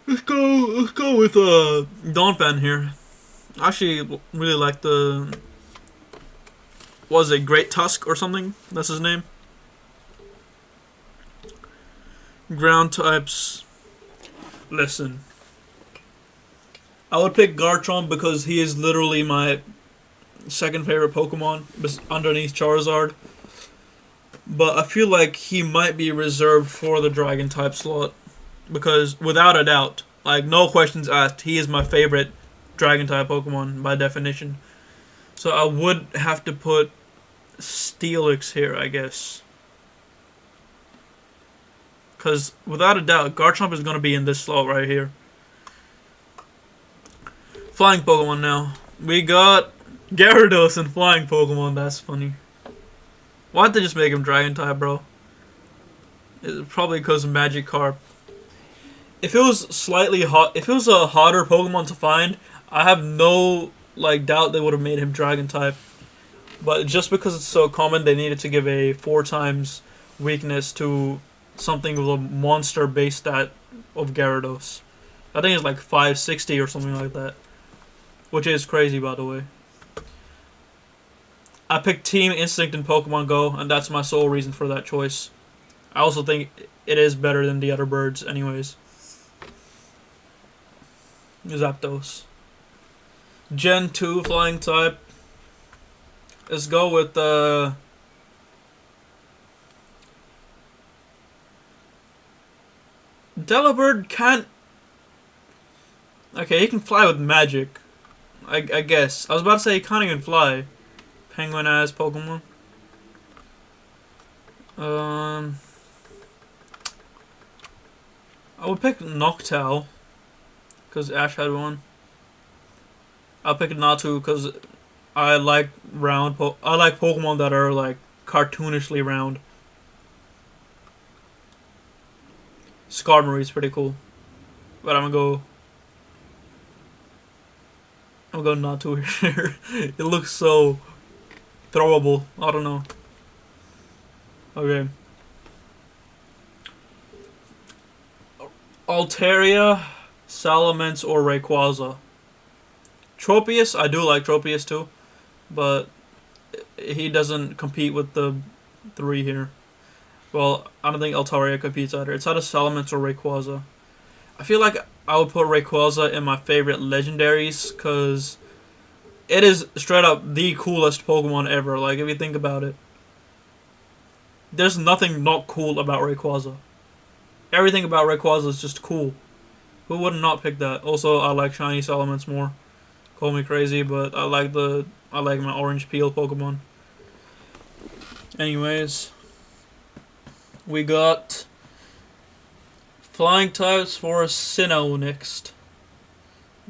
Let's go with Donphan here. I actually really like the... Was it Great Tusk or something? That's his name. Ground types. Listen. I would pick Garchomp because he is literally my second favorite Pokemon underneath Charizard. But I feel like he might be reserved for the Dragon type slot. Because without a doubt, like no questions asked, he is my favorite Dragon type Pokemon by definition. So I would have to put Steelix here, I guess. Because without a doubt, Garchomp is going to be in this slot right here. Flying Pokemon now. We got Gyarados and Flying Pokemon. That's funny. Why'd they just make him Dragon type, bro? It's probably because of Magikarp. If it was slightly hot, if it was a hotter Pokemon to find, I have no doubt they would have made him Dragon type. But just because it's so common, they needed to give a 4 times weakness to something with a monster base stat of Gyarados. I think it's like 560 or something like that. Which is crazy, by the way. I picked Team Instinct in Pokemon Go, and that's my sole reason for that choice. I also think it is better than the other birds anyways. Zapdos. Gen 2 Flying type. Let's go with Delibird can't... Okay, he can fly with magic. I guess. I was about to say he can't even fly. Penguin-ass Pokemon. I would pick Noctowl. Because Ash had one. I'll pick Natu because I like I like Pokemon that are like cartoonishly round. Skarmory is pretty cool. But I'm gonna go Natu here. It looks so throwable. I don't know. Okay. Altaria, Salamence, or Rayquaza. Tropius, I do like Tropius too, but he doesn't compete with the 3 here. Well, I don't think Altaria competes either. It's either Salamence or Rayquaza. I feel like I would put Rayquaza in my favorite legendaries because it is straight up the coolest Pokemon ever. Like, if you think about it, there's nothing not cool about Rayquaza. Everything about Rayquaza is just cool. Who would not pick that? Also, I like shiny Salamence more. Call me crazy, but I like my orange peel Pokemon. Anyways, we got flying types for Sinnoh next.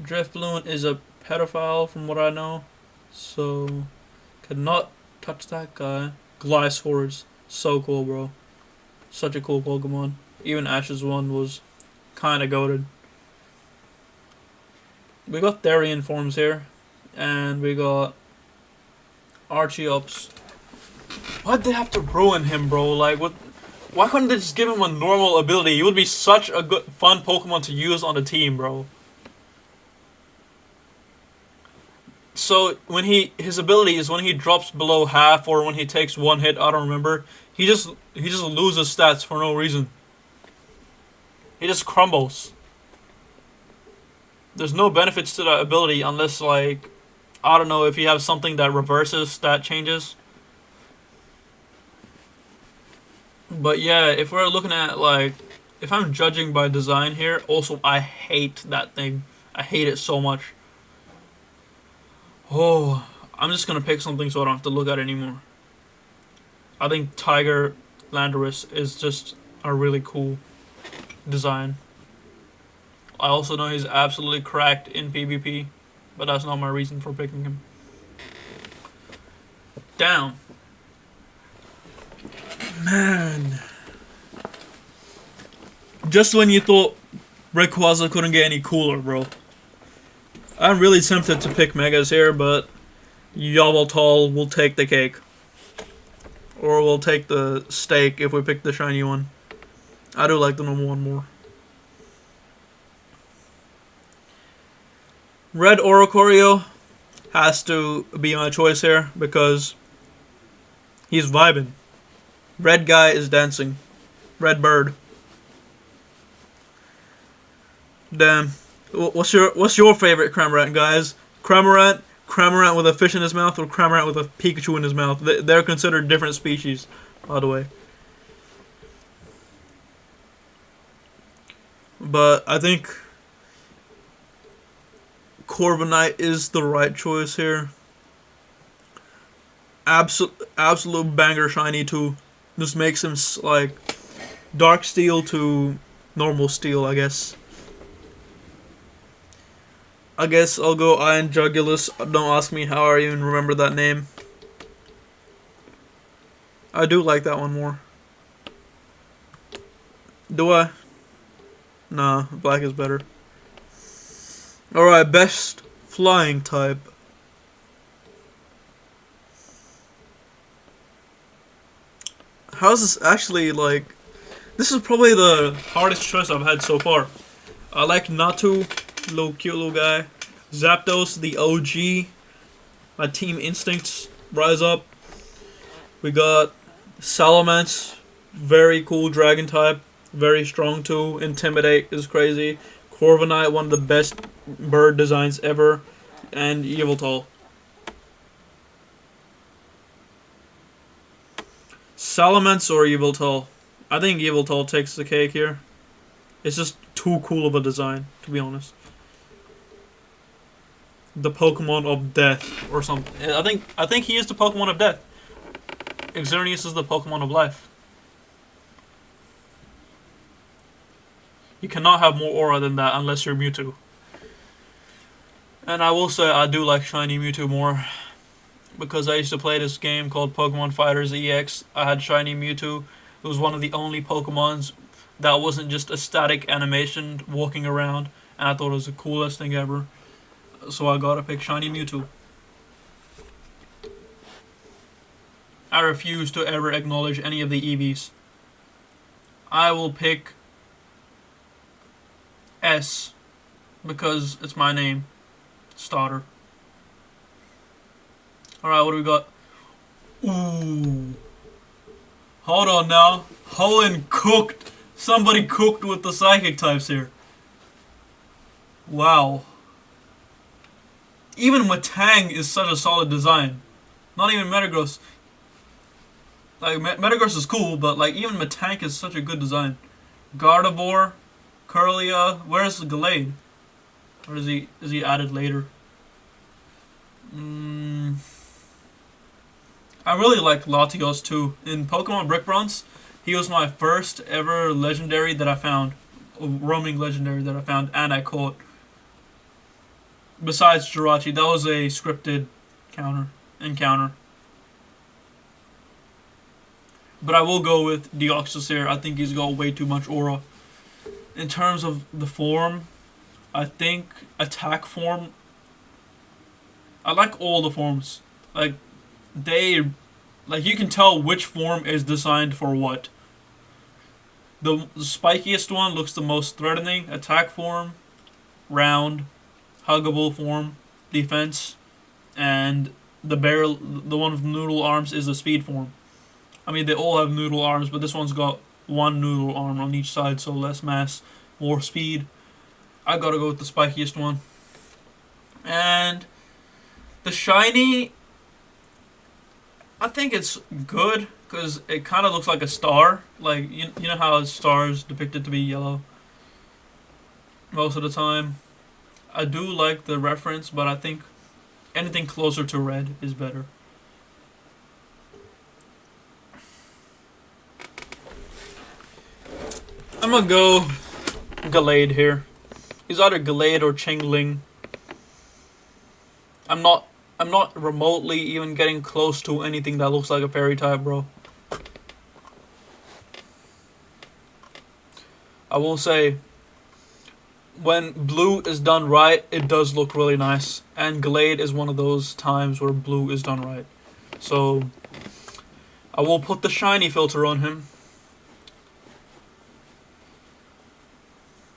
Drifloon is a pedophile from what I know, so cannot touch that guy. Gliscor is so cool, bro. Such a cool Pokemon. Even Ash's one was kind of goated. We got Therian forms here, and we got Archeops. Why'd they have to ruin him, bro? Like, what? Why couldn't they just give him a normal ability? He would be such a good, fun Pokemon to use on the team, bro. So when his ability is when he drops below half or when he takes 1 hit, I don't remember. He just loses stats for no reason. He just crumbles. There's no benefits to that ability unless, like, I don't know, if you have something that reverses stat changes. But yeah, if we're looking at, like, if I'm judging by design here, also I hate that thing. I hate it so much. Oh, I'm just gonna pick something so I don't have to look at it anymore. I think Tiger Landorus is just a really cool design. I also know he's absolutely cracked in PvP, but that's not my reason for picking him. Down. Man. Just when you thought Rayquaza couldn't get any cooler, bro. I'm really tempted to pick Megas here, but Yawaltall will take the cake. Or we'll take the steak if we pick the shiny one. I do like the normal one more. Red Oricorio has to be my choice here because he's vibing. Red guy is dancing. Red bird. Damn. What's your favorite Cramorant, guys? Cramorant with a fish in his mouth, or Cramorant with a Pikachu in his mouth? They're considered different species, by the way. But I think Corviknight is the right choice here. Absolute banger shiny too. Just makes him like dark steel to normal steel, I guess. I guess I'll go Iron Jugulus. Don't ask me how I even remember that name. I do like that one more. Do I? Nah, black is better. Alright, best flying type. How's this actually, like... This is probably the hardest choice I've had so far. I like Natu, little cute little guy. Zapdos, the OG. My Team Instincts rise up. We got Salamence, very cool dragon type. Very strong too. Intimidate is crazy. Corviknight, one of the best bird designs ever. And Yveltal. Salamence or Yveltal? I think Yveltal takes the cake here. It's just too cool of a design, to be honest. The Pokemon of Death or something. I think he is the Pokemon of Death. Xerneas is the Pokemon of Life. You cannot have more aura than that unless you're Mewtwo. And I will say I do like Shiny Mewtwo more. Because I used to play this game called Pokemon Fighters EX. I had Shiny Mewtwo. It was one of the only Pokemons that wasn't just a static animation walking around. And I thought it was the coolest thing ever. So I gotta pick Shiny Mewtwo. I refuse to ever acknowledge any of the EVs. I will pick S because it's my name. Starter. Alright, what do we got? Ooh. Hold on now. Hoenn cooked. Somebody cooked with the psychic types here. Wow. Even Matang is such a solid design. Not even Metagross. Like, Metagross is cool, but like even Matang is such a good design. Gardevoir, Kirlia. Where's Gallade? Or is he added later? I really like Latios too. In Pokemon Brick Bronze, he was my first ever legendary that I found. A roaming legendary that I found and I caught. Besides Jirachi, that was a scripted encounter. But I will go with Deoxys here. I think he's got way too much aura. In terms of the form, I think attack form. I like all the forms. Like you can tell which form is designed for what. The spikiest one looks the most threatening. Attack form, round, huggable form, defense, and the one with noodle arms is the speed form. I mean, they all have noodle arms, but this one's got one noodle arm on each side, so less mass, more speed. I gotta go with the spikiest one. And the shiny, I think it's good because it kind of looks like a star. Like, you know how a star is depicted to be yellow most of the time. I do like the reference, but I think anything closer to red is better. I'm gonna go Gallade here. He's either Gallade or Chingling. I'm not I'm not remotely even getting close to anything that looks like a fairy type, bro. I will say, when blue is done right, it does look really nice. And Glade is one of those times where blue is done right. So, I will put the shiny filter on him.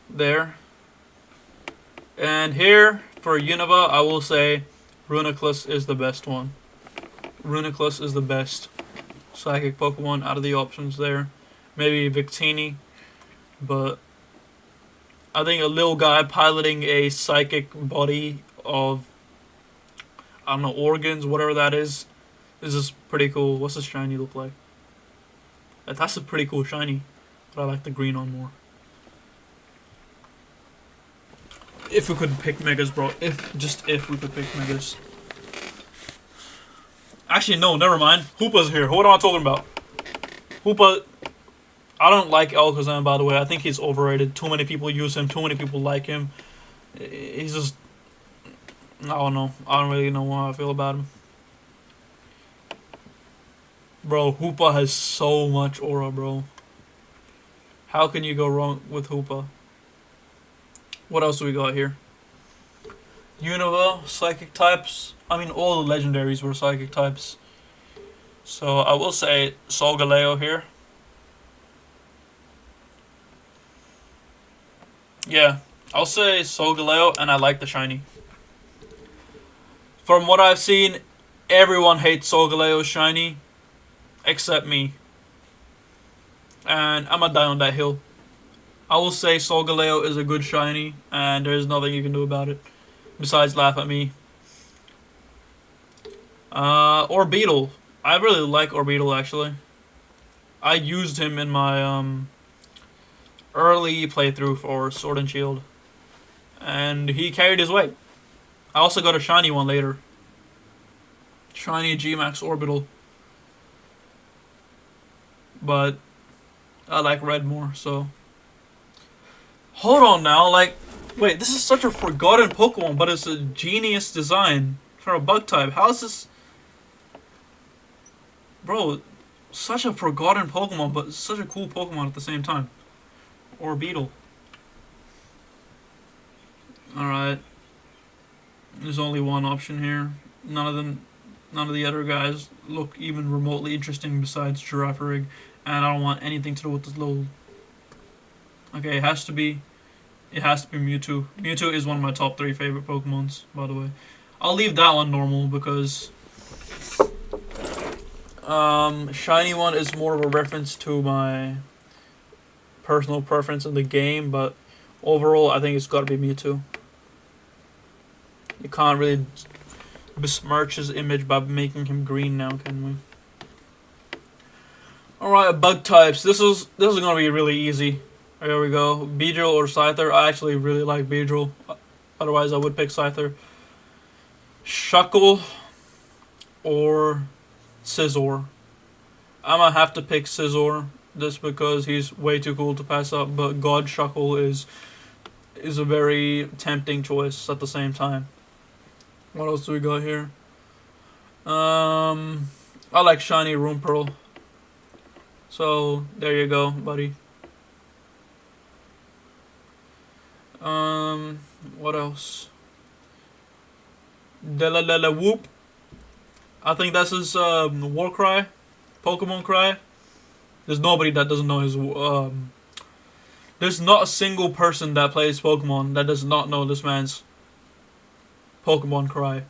There. And here, for Unova, I will say Runeclus is the best one. Runeclus is the best psychic Pokemon out of the options there. Maybe Victini, but I think a little guy piloting a psychic body of, I don't know, organs, whatever that is just pretty cool. What's the shiny look like? That's a pretty cool shiny, but I like the green on more. If we could pick Megas, bro. If we could pick Megas. Actually, no, never mind. Hoopa's here. What am I talking about? Hoopa. I don't like Alakazam, by the way. I think he's overrated. Too many people use him. Too many people like him. He's just... I don't know. I don't really know how I feel about him. Bro, Hoopa has so much aura, bro. How can you go wrong with Hoopa? What else do we got here? Unova, psychic types. I mean, all the legendaries were psychic types. So I will say Solgaleo here. Yeah, I'll say Solgaleo, and I like the shiny. From what I've seen, everyone hates Solgaleo's shiny, except me. And I'm gonna die on that hill. I will say Solgaleo is a good shiny, and there's nothing you can do about it besides laugh at me. Orbeetle. I really like Orbeetle, actually. I used him in my early playthrough for Sword and Shield, and he carried his weight. I also got a shiny one later. Shiny G-Max Orbital. But I like red more, so... Hold on now, like... Wait, this is such a forgotten Pokemon, but it's a genius design for a bug type. How is this... Bro, such a forgotten Pokemon, but such a cool Pokemon at the same time. Orbeetle. Alright. There's only one option here. None of the other guys look even remotely interesting besides Girafarig. And I don't want anything to do with this little... Okay, it has to be Mewtwo. Mewtwo is one of my top 3 favorite Pokemons, by the way. I'll leave that one normal because... shiny one is more of a reference to my personal preference in the game, but overall I think it's gotta be Mewtwo. You can't really besmirch his image by making him green now, can we? Alright, bug types. This is gonna be really easy. Here we go. Beedrill or Scyther. I actually really like Beedrill. Otherwise I would pick Scyther. Shuckle or Scizor. I'm gonna have to pick Scizor just because he's way too cool to pass up, but God Shuckle is a very tempting choice at the same time. What else do we got here? I like shiny Runepearl. So there you go, buddy. What else? Delalala Whoop. I think that's his war cry, Pokemon cry. There's nobody that doesn't know his there's not a single person that plays Pokemon that does not know this man's Pokemon cry.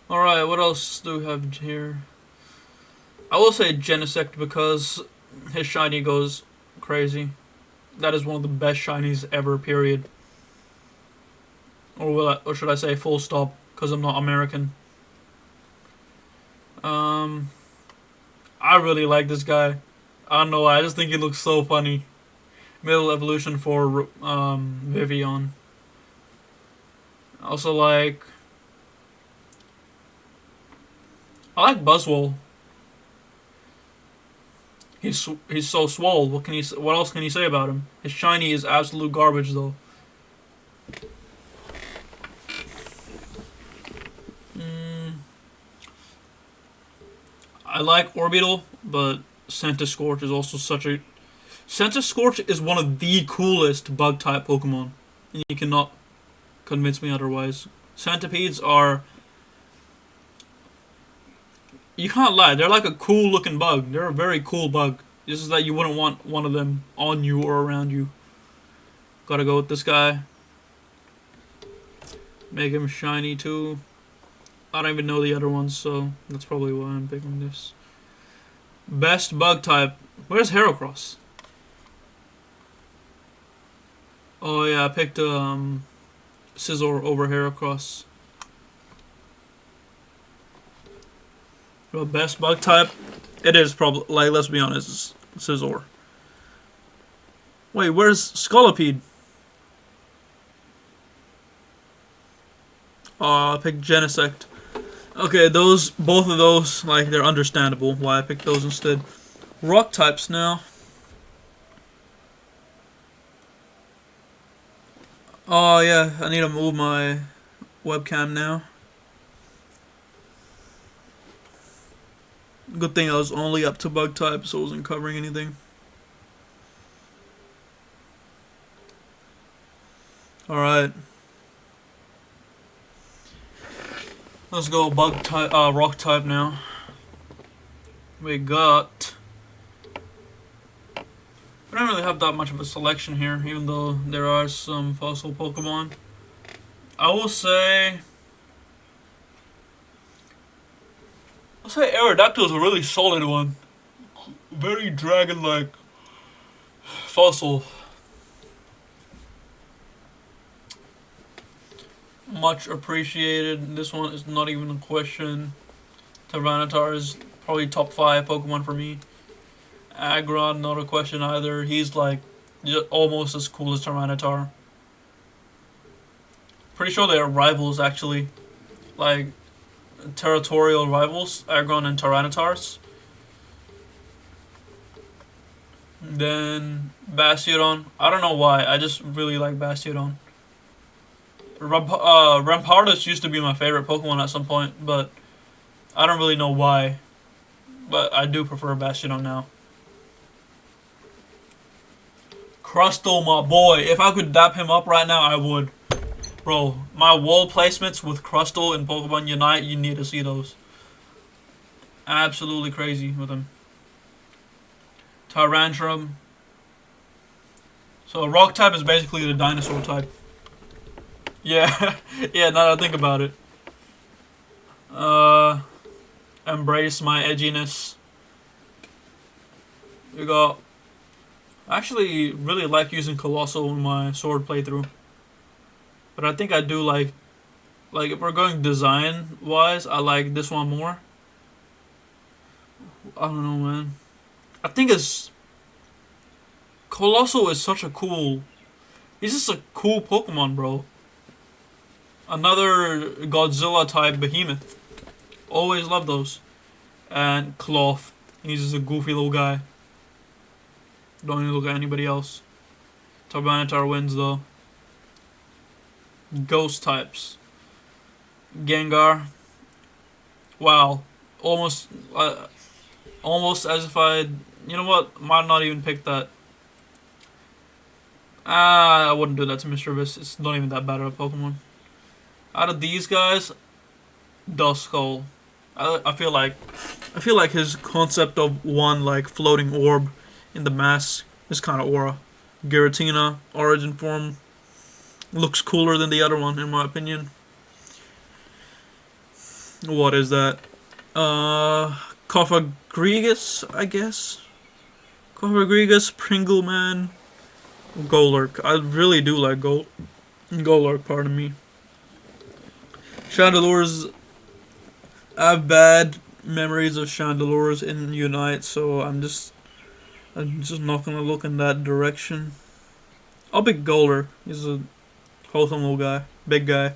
Alright, what else do we have here? I will say Genesect because his shiny goes crazy. That is one of the best shinies ever. Period. Or should I say full stop? Because I'm not American. Um, I really like this guy. I don't know why. I just think he looks so funny. Middle evolution for Vivian. Also I like Buzzwole. He's so swole. What else can you say about him? His shiny is absolute garbage though. Mm, I like Orbital, but Scorch is also such a Scorch is one of the coolest bug type Pokemon. And you cannot convince me otherwise. Centipedes are, you can't lie, they're like a cool looking bug. They're a very cool bug. This is that you wouldn't want one of them on you or around you. Gotta go with this guy. Make him shiny too. I don't even know the other ones, so that's probably why I'm picking this. Best bug type. Where's Heracross? Oh yeah, I picked Scizor over Heracross. Well, best bug type. It is probably, like, let's be honest, Scizor. Wait, where's Scolipede? Oh, I picked Genesect. Okay, both of those, like, they're understandable why I picked those instead. Rock types now. Oh yeah, I need to move my webcam now. Good thing I was only up to bug type, so I wasn't covering anything. Alright. Let's go bug type, rock type now. We got. We don't really have that much of a selection here, even though there are some fossil Pokemon. I will say. I'll say Aerodactyl is a really solid one. Very dragon-like fossil. Much appreciated. This one is not even a question. Tyranitar is probably top 5 Pokemon for me. Aggron, not a question either. He's like almost as cool as Tyranitar. Pretty sure they are rivals actually. Like territorial rivals, Aggron and Tyranitars. Then Bastiodon. I don't know why. I just really like Bastiodon. Rampardos used to be my favorite Pokemon at some point, but I don't really know why. But I do prefer Bastiodon now. Crustle, my boy. If I could dap him up right now, I would. Bro, my wall placements with Crustle and Pokemon Unite, you need to see those. Absolutely crazy with him. Tyrantrum. So rock type is basically the dinosaur type. Yeah, yeah, now that I think about it. Embrace my edginess. We got. I actually really like using Colossal in my sword playthrough. But I think I do like if we're going design wise, I like this one more. I don't know, man. I think it's Colossal is such a cool. He's just a cool Pokemon, bro. Another Godzilla type behemoth. Always love those. And Cloth. He's just a goofy little guy. Don't even look at anybody else. Tyranitar wins though. Ghost types. Gengar. Wow. Almost as if I. You know what? Might not even pick that. I wouldn't do that to Mischievous. It's not even that bad of a Pokemon. Out of these guys, Duskull. I feel like his concept of one like floating orb in the mask is kind of aura. Giratina origin form looks cooler than the other one in my opinion. What is that? Cofagrigus, I guess. Cofagrigus, Pringleman, Golurk. I really do like Golurk, pardon me. Chandelures, I have bad memories of Chandelures in Unite, so I'm just not gonna look in that direction. I'll pick Golurk. He's a wholesome little guy, big guy.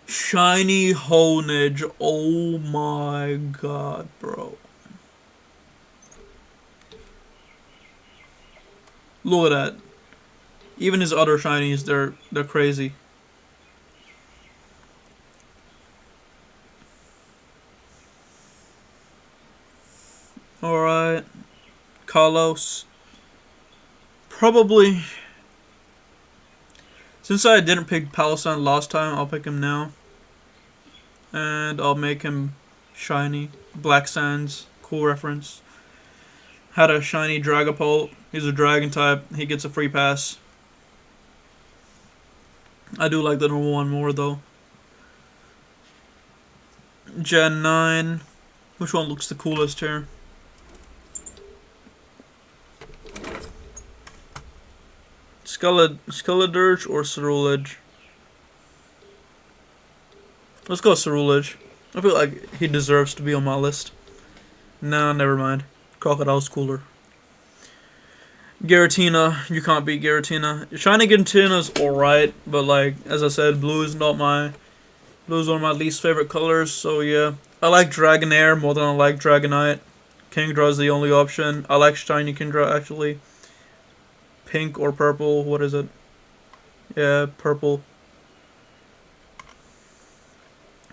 Shiny Honedge. Oh my god, bro. Look at that. Even his other shinies, they're crazy. Alright. Carlos. Probably. Since I didn't pick Palestine last time, I'll pick him now. And I'll make him shiny. Black Sands. Cool reference. Had a shiny Dragapult. He's a dragon type. He gets a free pass. I do like the normal one more though. Gen 9. Which one looks the coolest here? Skeledirge or Cerulege? Let's go Cerulege. I feel like he deserves to be on my list. Nah, never mind. Crocodile's cooler. Giratina, you can't beat Giratina. Shiny Giratina's alright, but like, as I said, blue's one of my least favorite colors, so yeah. I like Dragonair more than I like Dragonite. Kingdra's the only option. I like shiny Kingdra actually. Pink or purple, what is it? Yeah, purple.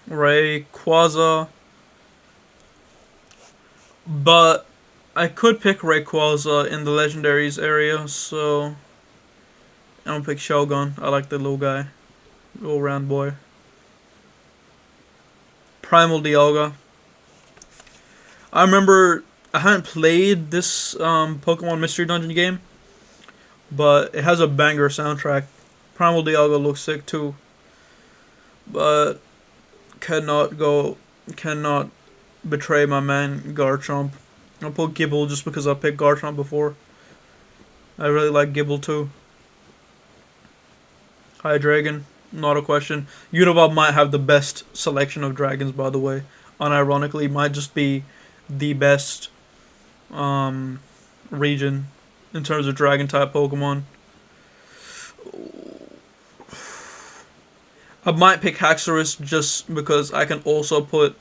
Rayquaza. But I could pick Rayquaza in the legendaries area, so I'm gonna pick Shogun. I like the little guy. Little round boy. Primal Dialga. I remember I hadn't played this Pokemon Mystery Dungeon game, but it has a banger soundtrack. Primal Dialga looks sick too. But cannot betray my man Garchomp. I'll put Gibble just because I picked Garchomp before. I really like Gibble too. Hydreigon, not a question. Univab might have the best selection of dragons, by the way. Unironically, might just be the best region in terms of dragon type Pokemon. I might pick Haxorus just because I can also put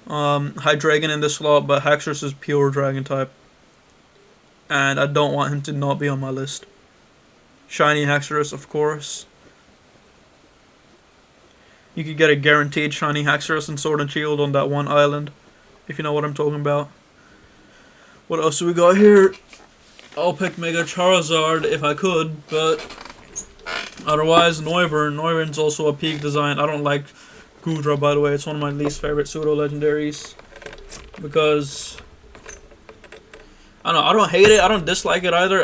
Hydreigon in this slot, but Haxorus is pure dragon type. And I don't want him to not be on my list. Shiny Haxorus, of course. You could get a guaranteed shiny Haxorus and Sword and Shield on that one island, if you know what I'm talking about. What else do we got here? I'll pick Mega Charizard if I could, but otherwise Noivern. Noivern's also a peak design. I don't like Goodra, by the way. It's one of my least favorite pseudo-legendaries. Because I don't know, I don't hate it, I don't dislike it either.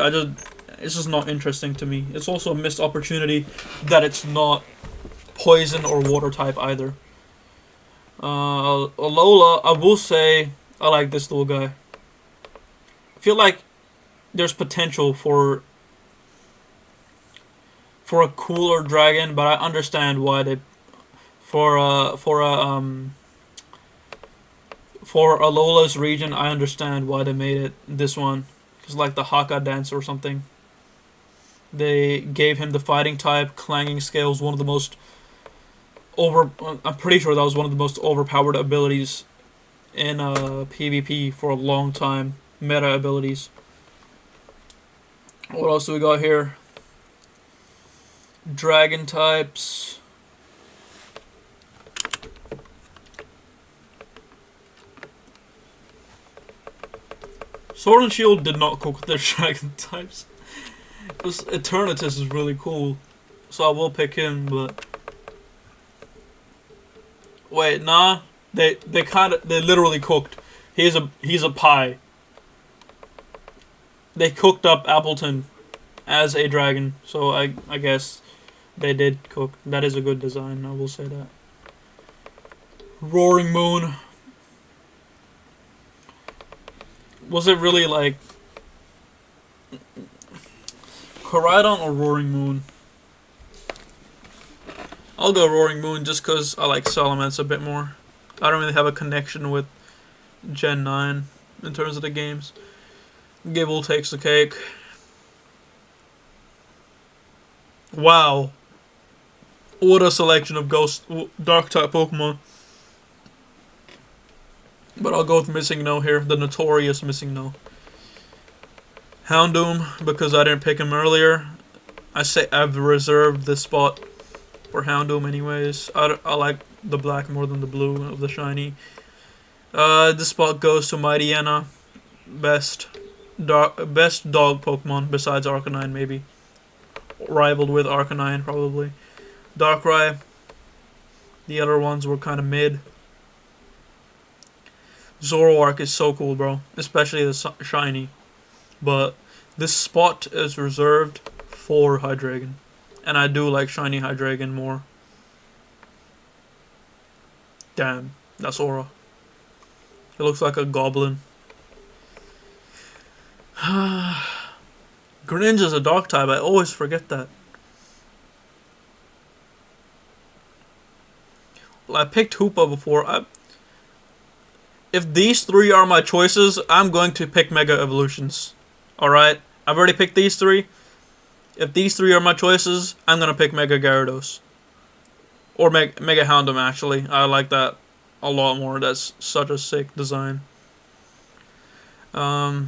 It's just not interesting to me. It's also a missed opportunity that it's not poison or water type either. Alola, I will say I like this little guy. I feel like there's potential for a cooler dragon, but I understand why they for Alola's region. I understand why they made it this one, because like the Haka dance or something. They gave him the fighting type. Clanging Scale, one of the most I'm pretty sure that was one of the most overpowered abilities in PvP for a long time. Meta abilities. What else do we got here? Dragon types. Sword and Shield did not cook their dragon types. Eternatus is really cool, so I will pick him, but wait, nah. They literally cooked. He's a pie. They cooked up Appleton as a dragon, so I guess they did cook. That is a good design, I will say that. Roaring Moon. Was it really like Koraidon or Roaring Moon? I'll go Roaring Moon just because I like Salamence a bit more. I don't really have a connection with Gen 9 in terms of the games. Gibble takes the cake. Wow. What a selection of Ghost Dark type Pokemon. But I'll go with Missing No here, the notorious Missing No. Houndoom, because I didn't pick him earlier. I say I've reserved this spot for Houndoom anyways. I like the black more than the blue of the shiny. This spot goes to Mightyena. Best dog Pokemon besides Arcanine maybe. Rivaled with Arcanine probably. Darkrai. The other ones were kind of mid. Zoroark is so cool, bro. Especially the shiny. But this spot is reserved for Hydreigon. And I do like shiny Hydreigon more. Damn, that's Aura. It looks like a goblin. Greninja's a dark type. I always forget that. Well, I picked Hoopa before. If these three are my choices, I'm going to pick Mega Evolutions. Alright? I've already picked these three. If these three are my choices, I'm going to pick Mega Gyarados. Or Mega Houndoom, actually. I like that a lot more. That's such a sick design. I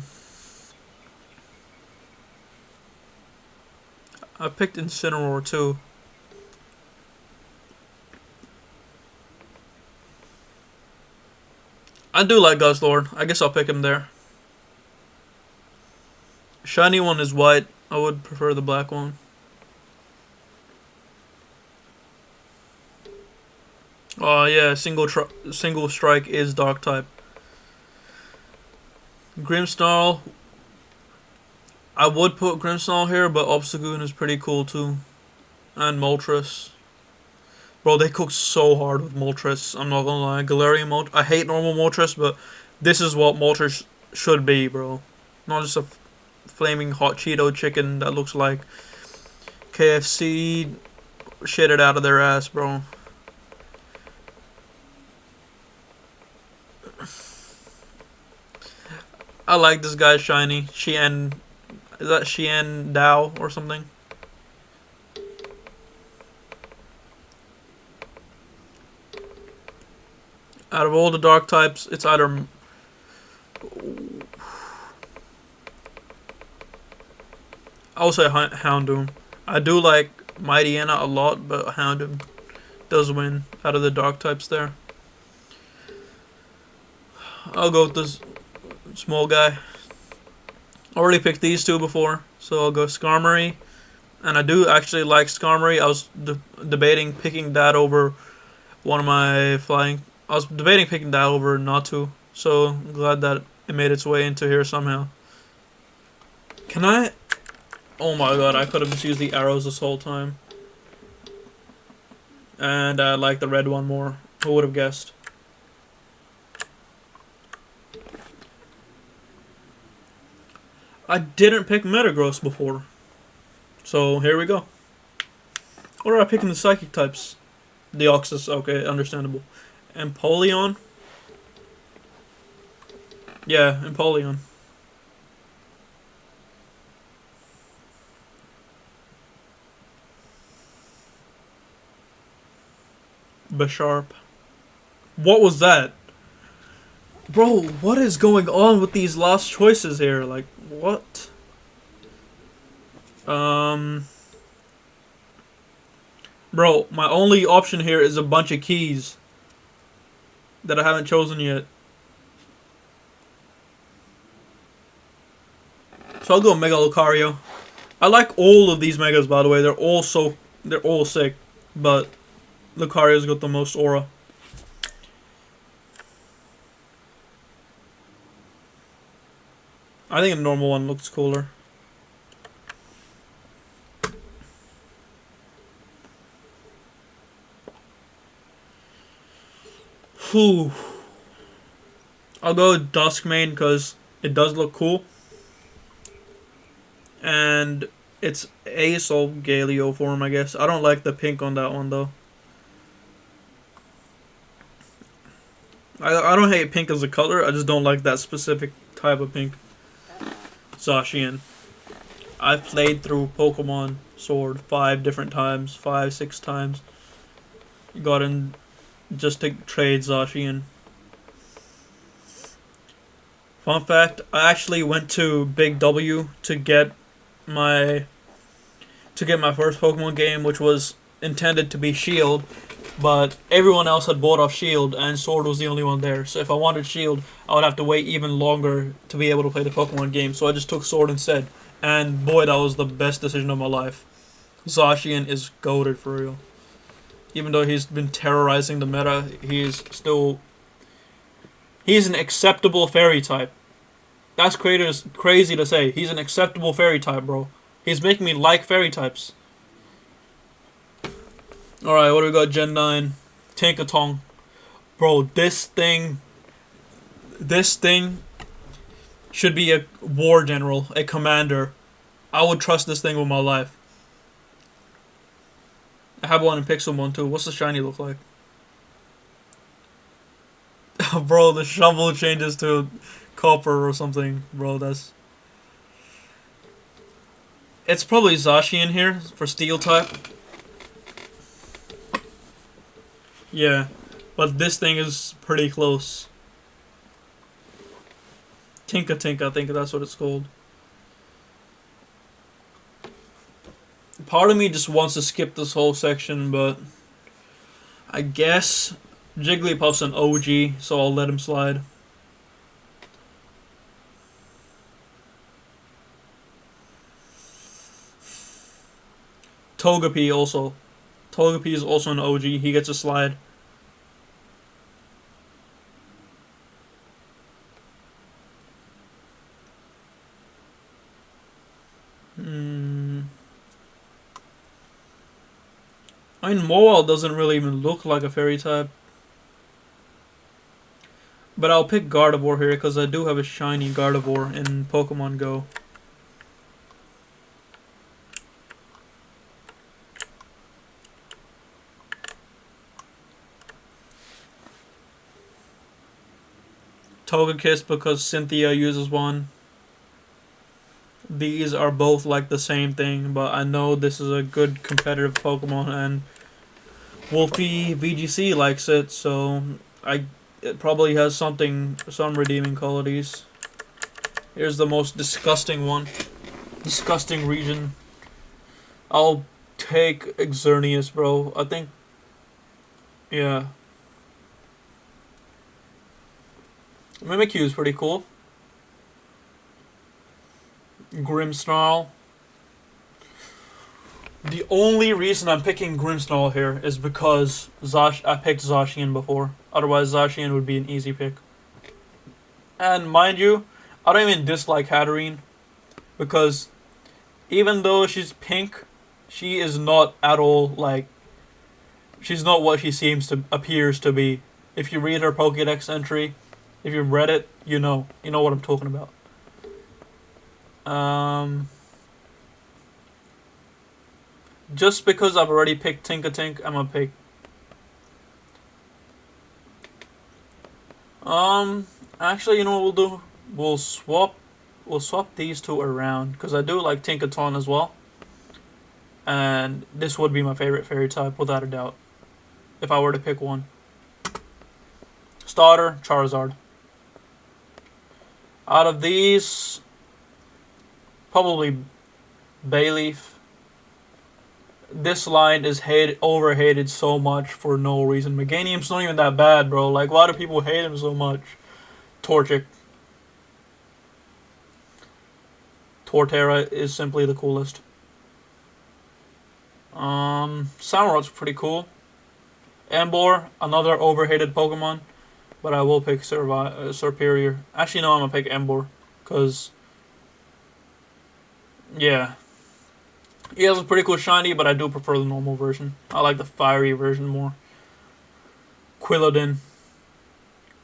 picked Incineroar, too. I do like Guzzlord. I guess I'll pick him there. Shiny one is white. I would prefer the black one. Oh yeah, single strike is dark type. Grimmsnarl. I would put Grimmsnarl here, but Obstagoon is pretty cool too. And Moltres. Bro, they cook so hard with Moltres. I'm not gonna lie. Galarian Moltres. I hate normal Moltres, but this is what Moltres should be, bro. Not just a flaming hot Cheeto chicken that looks like KFC shitted out of their ass, bro. I like this guy's shiny. Is that Xian Dao or something? Out of all the dark types, it's either... I'll say Houndoom. I do like Mightyena a lot, but Houndoom does win out of the dark types there. I'll go with this small guy. Already picked these two before, so I'll go Skarmory. And I do actually like Skarmory. I was debating picking that over one of my flying... I was debating picking that over Natu, so I'm glad that it made its way into here somehow. Can I... Oh my god, I could have just used the arrows this whole time. And I like the red one more. Who would have guessed? I didn't pick Metagross before. So here we go. What are I picking the psychic types? Deoxys, okay, understandable. Empoleon? Yeah, Empoleon. Bisharp. What was that? Bro, what is going on with these last choices here? Like, what? Bro, my only option here is a bunch of keys that I haven't chosen yet. So I'll go Mega Lucario. I like all of these Megas, by the way. They're all sick, but Lucario's got the most aura. I think a normal one looks cooler. Whew. I'll go Duskmane because It does look cool. And it's Asol Galio form, I guess. I don't like the pink on that one, though. I don't hate pink as a color, I just don't like that specific type of pink. Zacian. I've played through Pokemon Sword 5 different times, 5, 6 times. Got in just to trade Zacian. Fun fact, I actually went to Big W to get my first Pokemon game, which was intended to be Shield, but everyone else had bought off Shield, and Sword was the only one there. So if I wanted Shield, I would have to wait even longer to be able to play the Pokemon game. So I just took Sword instead, and boy, that was the best decision of my life. Zacian is goated for real. Even though he's been terrorizing the meta, he's an acceptable fairy type. That's crazy to say. He's an acceptable fairy type, bro. He's making me like fairy types. Alright, what do we got? Gen 9. Tinkaton. Bro, this thing should be a war general, a commander. I would trust this thing with my life. I have one in Pixelmon too. What's the shiny look like? Bro, the shovel changes to copper or something. Bro, that's... It's probably Zacian here for steel type. Yeah, but this thing is pretty close. Tinka, I think that's what it's called. Part of me just wants to skip this whole section, but I guess Jigglypuff's an OG, so I'll let him slide. Togepi also. Togepi is also an OG. He gets a slide. I mean, Mowile doesn't really even look like a fairy type. But I'll pick Gardevoir here because I do have a shiny Gardevoir in Pokemon Go. Togekiss because Cynthia uses one. These are both like the same thing, but I know this is a good competitive Pokemon, and Wolfie VGC likes it, so it probably has some redeeming qualities. Here's the most disgusting one. Disgusting region. I'll take Xerneas, bro. I think, yeah. Mimikyu is pretty cool. Grimmsnarl. The only reason I'm picking Grimmsnarl here is because I picked Zacian before. Otherwise, Zacian would be an easy pick. And mind you, I don't even dislike Hatterene, because even though she's pink, she is not at all like... She's not what she appears to be. If you read her Pokédex entry, if you've read it, you know what I'm talking about. Just because I've already picked Tinkatink, I'm gonna pick. Actually, you know what we'll do? We'll swap these two around, because I do like Tinkaton as well. And this would be my favorite fairy type, without a doubt, if I were to pick one. Starter, Charizard. Out of these, probably Bayleaf. This line is overhated so much for no reason. Meganium's not even that bad, bro. Like, why do people hate him so much? Torchic. Torterra is simply the coolest. Samurot's pretty cool. Emboar, another overhated Pokemon, but I will pick Serperior. Actually, no, I'm gonna pick Emboar, because, yeah. He has a pretty cool shiny, but I do prefer the normal version. I like the fiery version more. Quilladin.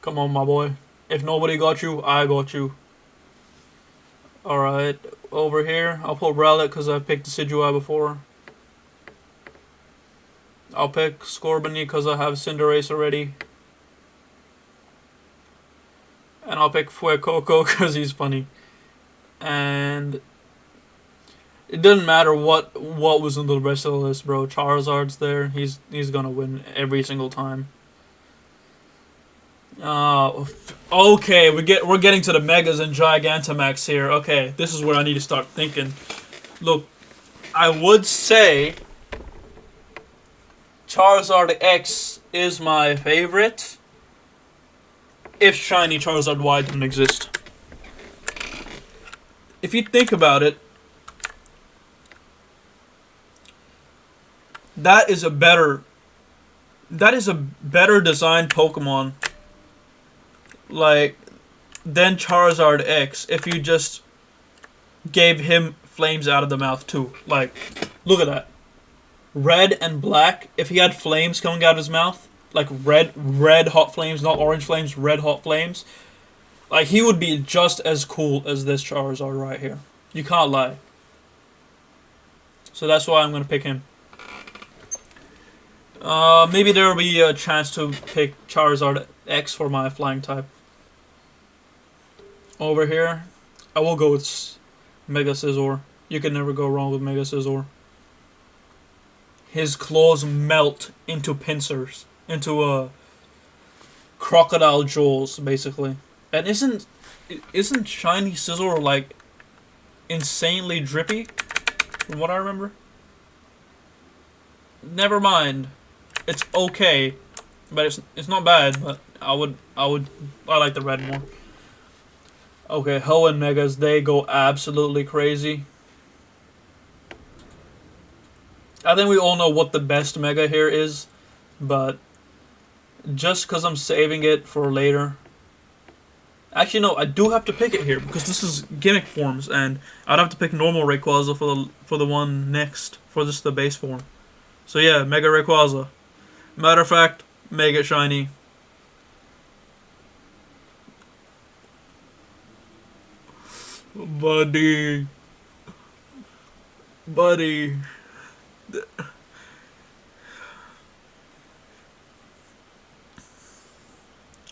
Come on, my boy. If nobody got you, I got you. Alright, over here, I'll put Rowlet because I've picked Decidueye before. I'll pick Scorbunny because I have Cinderace already. And I'll pick Fuecoco because he's funny. And it doesn't matter what was in the rest of the list, bro. Charizard's there. He's gonna win every single time. Okay, we're getting to the Megas and Gigantamax here. Okay, this is where I need to start thinking. Look, I would say Charizard X is my favorite if shiny Charizard Y didn't exist. If you think about it, that is a better designed Pokemon, like, than Charizard X if you just gave him flames out of the mouth too. Like, look at that. Red and black, if he had flames coming out of his mouth, like red hot flames, not orange flames, red hot flames, like, he would be just as cool as this Charizard right here. You can't lie. So that's why I'm going to pick him. Maybe there will be a chance to pick Charizard X for my flying type. Over here, I will go with Mega Scizor. You can never go wrong with Mega Scizor. His claws melt into pincers, into crocodile jaws, basically. And isn't shiny Scizor like insanely drippy, from what I remember? Never mind. It's okay, but it's not bad. But I like the red more. Okay, Ho and Megas, they go absolutely crazy. I think we all know what the best Mega here is, but just because I'm saving it for later. Actually, no, I do have to pick it here because this is gimmick forms, and I'd have to pick normal Rayquaza for the one next, for just the base form. So yeah, Mega Rayquaza. Matter of fact, Mega Shiny. Buddy.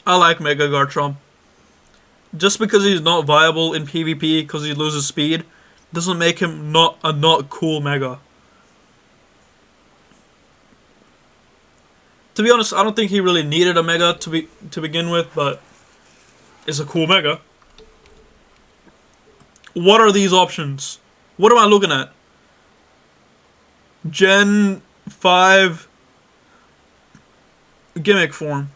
I like Mega Garchomp. Just because he's not viable in PvP because he loses speed doesn't make him not cool Mega. To be honest, I don't think he really needed a Mega to begin with, but it's a cool Mega. What are these options? What am I looking at? Gen 5 gimmick form.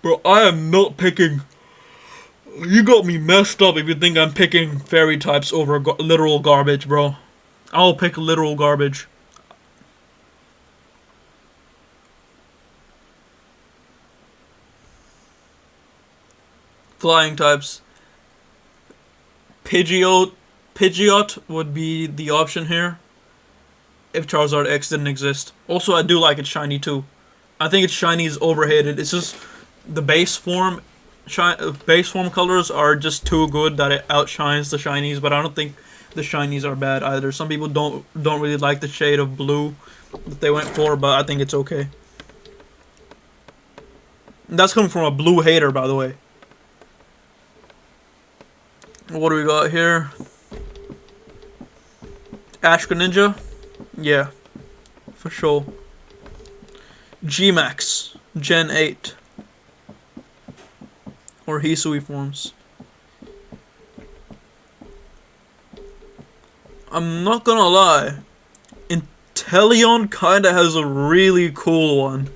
Bro, I am not picking... You got me messed up if you think I'm picking fairy types over literal garbage, bro. I'll pick literal garbage. Flying types. Pidgeot would be the option here if Charizard X didn't exist. Also, I do like it shiny too. I think its shiny is overhated. It's just the base form colors are just too good that it outshines the shinies, but I don't think the shinies are bad either. Some people don't really like the shade of blue that they went for, but I think it's okay. And that's coming from a blue hater, by the way. What do we got here? Ash Greninja? Yeah, for sure. G-Max, Gen 8. Or Hisui forms. I'm not gonna lie. Inteleon kinda has a really cool one.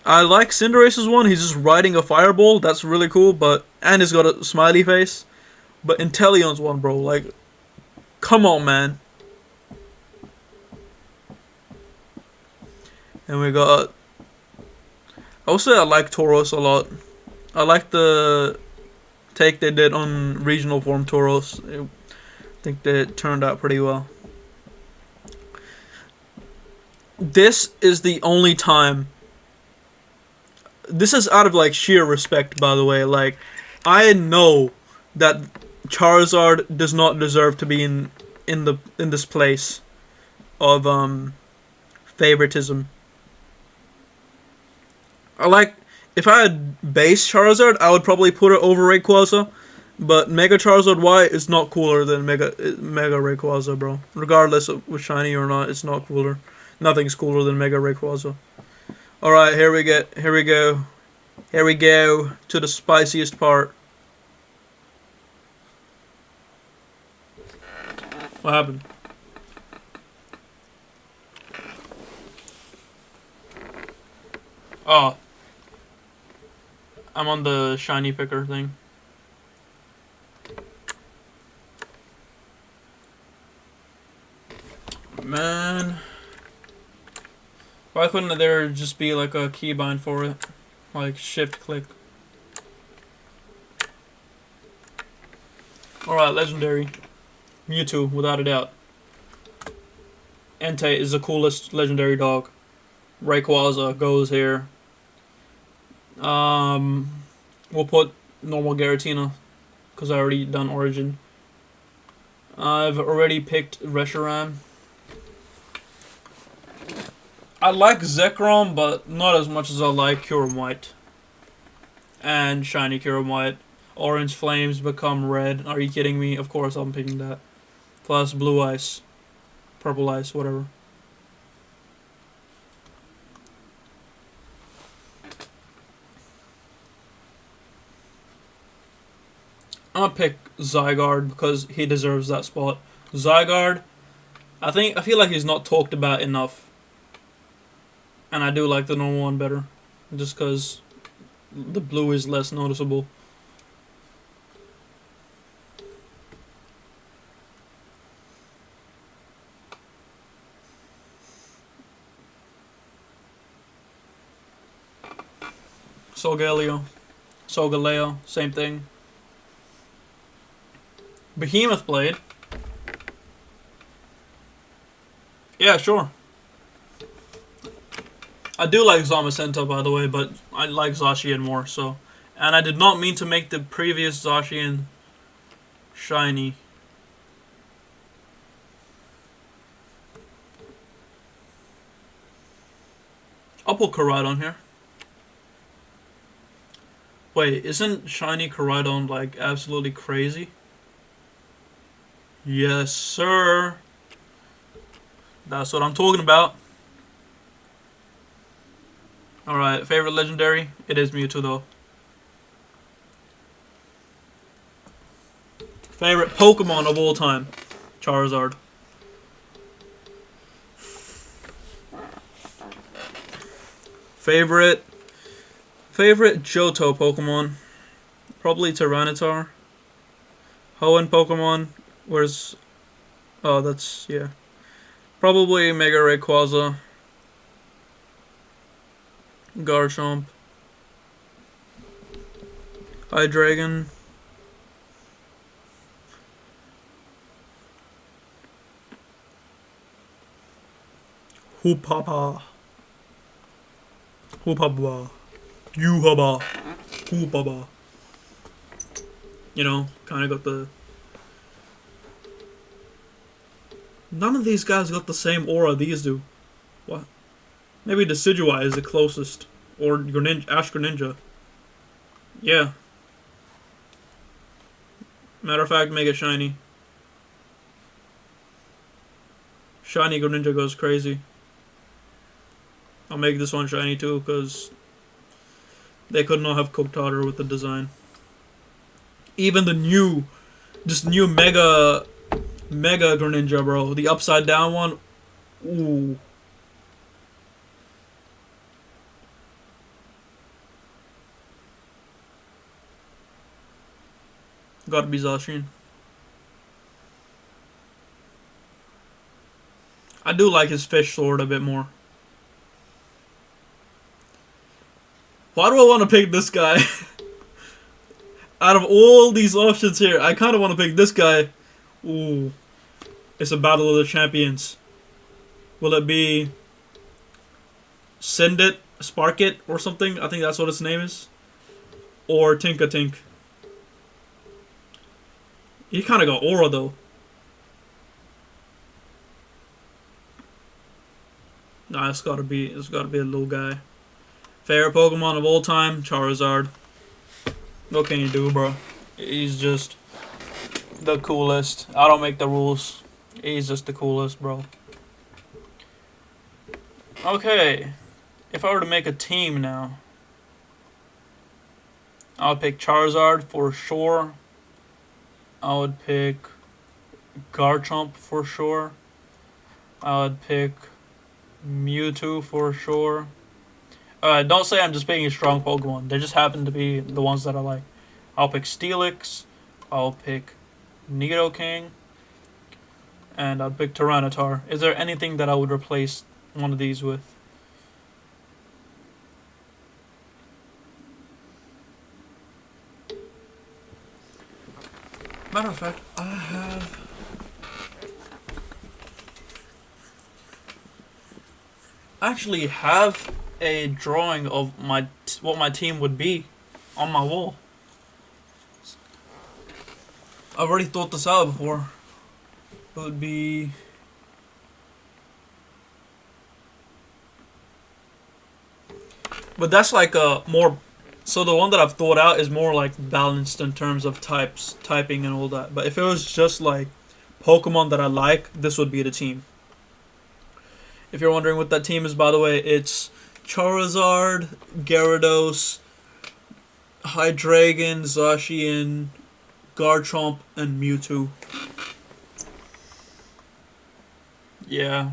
I like Cinderace's one. He's just riding a fireball. That's really cool, and he's got a smiley face. But Inteleon's one, bro, like, come on, man. And we got... I would say I like Tauros a lot. I like the take they did on regional form Tauros. I think they turned out pretty well. This is the only time... This is out of, like, sheer respect, by the way. Like, I know that Charizard does not deserve to be in this place of favoritism. I like if I had base Charizard, I would probably put it over Rayquaza, but Mega Charizard Y is not cooler than Mega Rayquaza, bro. Regardless of was shiny or not, it's not cooler. Nothing's cooler than Mega Rayquaza. All right, here we go to the spiciest part. What happened? Oh, I'm on the shiny picker thing. Man, why couldn't there just be like a keybind for it? Like shift click. Alright, legendary. Mewtwo, without a doubt. Entei is the coolest legendary dog. Rayquaza goes here. We'll put normal Garatina, because I already done Origin. I've already picked Reshiram. I like Zekrom, but not as much as I like Kyurem White. And Shiny Kyurem White. Orange Flames become red. Are you kidding me? Of course I'm picking that. Plus Blue Ice. Purple Ice, whatever. I'm gonna pick Zygarde because he deserves that spot. Zygarde, I feel like he's not talked about enough. And I do like the normal one better. Just because the blue is less noticeable. Solgaleo, same thing. Behemoth Blade. Yeah, sure. I do like Zamazenta, by the way, but I like Zacian more, so. And I did not mean to make the previous Zacian shiny. I'll put Koraidon here. Wait, isn't shiny Koraidon, like, absolutely crazy? Yes, sir. That's what I'm talking about. Alright, favorite legendary? It is Mewtwo, though. Favorite Pokemon of all time? Charizard. Favorite Johto Pokemon? Probably Tyranitar. Hoenn Pokemon? Where's... Oh, that's... yeah. Probably Mega Rayquaza. Garchomp. Hydreigon. Hoopapa. Hoopaba. Yuhaba. Hoopaba. You know, kind of got the... None of these guys got the same aura these do. What? Maybe Decidueye is the closest. Or Ash Greninja. Yeah. Matter of fact, make it shiny. Shiny Greninja goes crazy. I'll make this one shiny too, because they could not have cooked harder with the design. Even the new Mega Greninja, bro. The upside down one. Ooh. Gotta be Zacian. I do like his fish sword a bit more. Why do I want to pick this guy? Out of all these options here, I kind of want to pick this guy. Ooh. It's a battle of the champions. Will it be Send It, Spark It, or something? I think that's what its name is. Or Tinkatink. He kind of got aura though. Nah, it's gotta be a little guy. Favorite Pokemon of all time, Charizard. What can you do, bro? He's just the coolest. I don't make the rules. He's just the coolest, bro. Okay, if I were to make a team now, I would pick Charizard for sure. I would pick Garchomp for sure. I would pick Mewtwo for sure. Don't say I'm just picking a strong Pokemon. They just happen to be the ones that I like. I'll pick Steelix. I'll pick Nidoking. And I'll pick Tyranitar. Is there anything that I would replace one of these with? Matter of fact, I actually have a drawing of what my team would be on my wall. I've already thought this out before. It would be but that's like a more so the one that I've thought out is more like balanced in terms of typing and all that. But if it was just like Pokemon that I like, this would be the team. If you're wondering what that team is, by the way, it's Charizard, Gyarados, Hydreigon, Zacian, Garchomp, and Mewtwo. Yeah.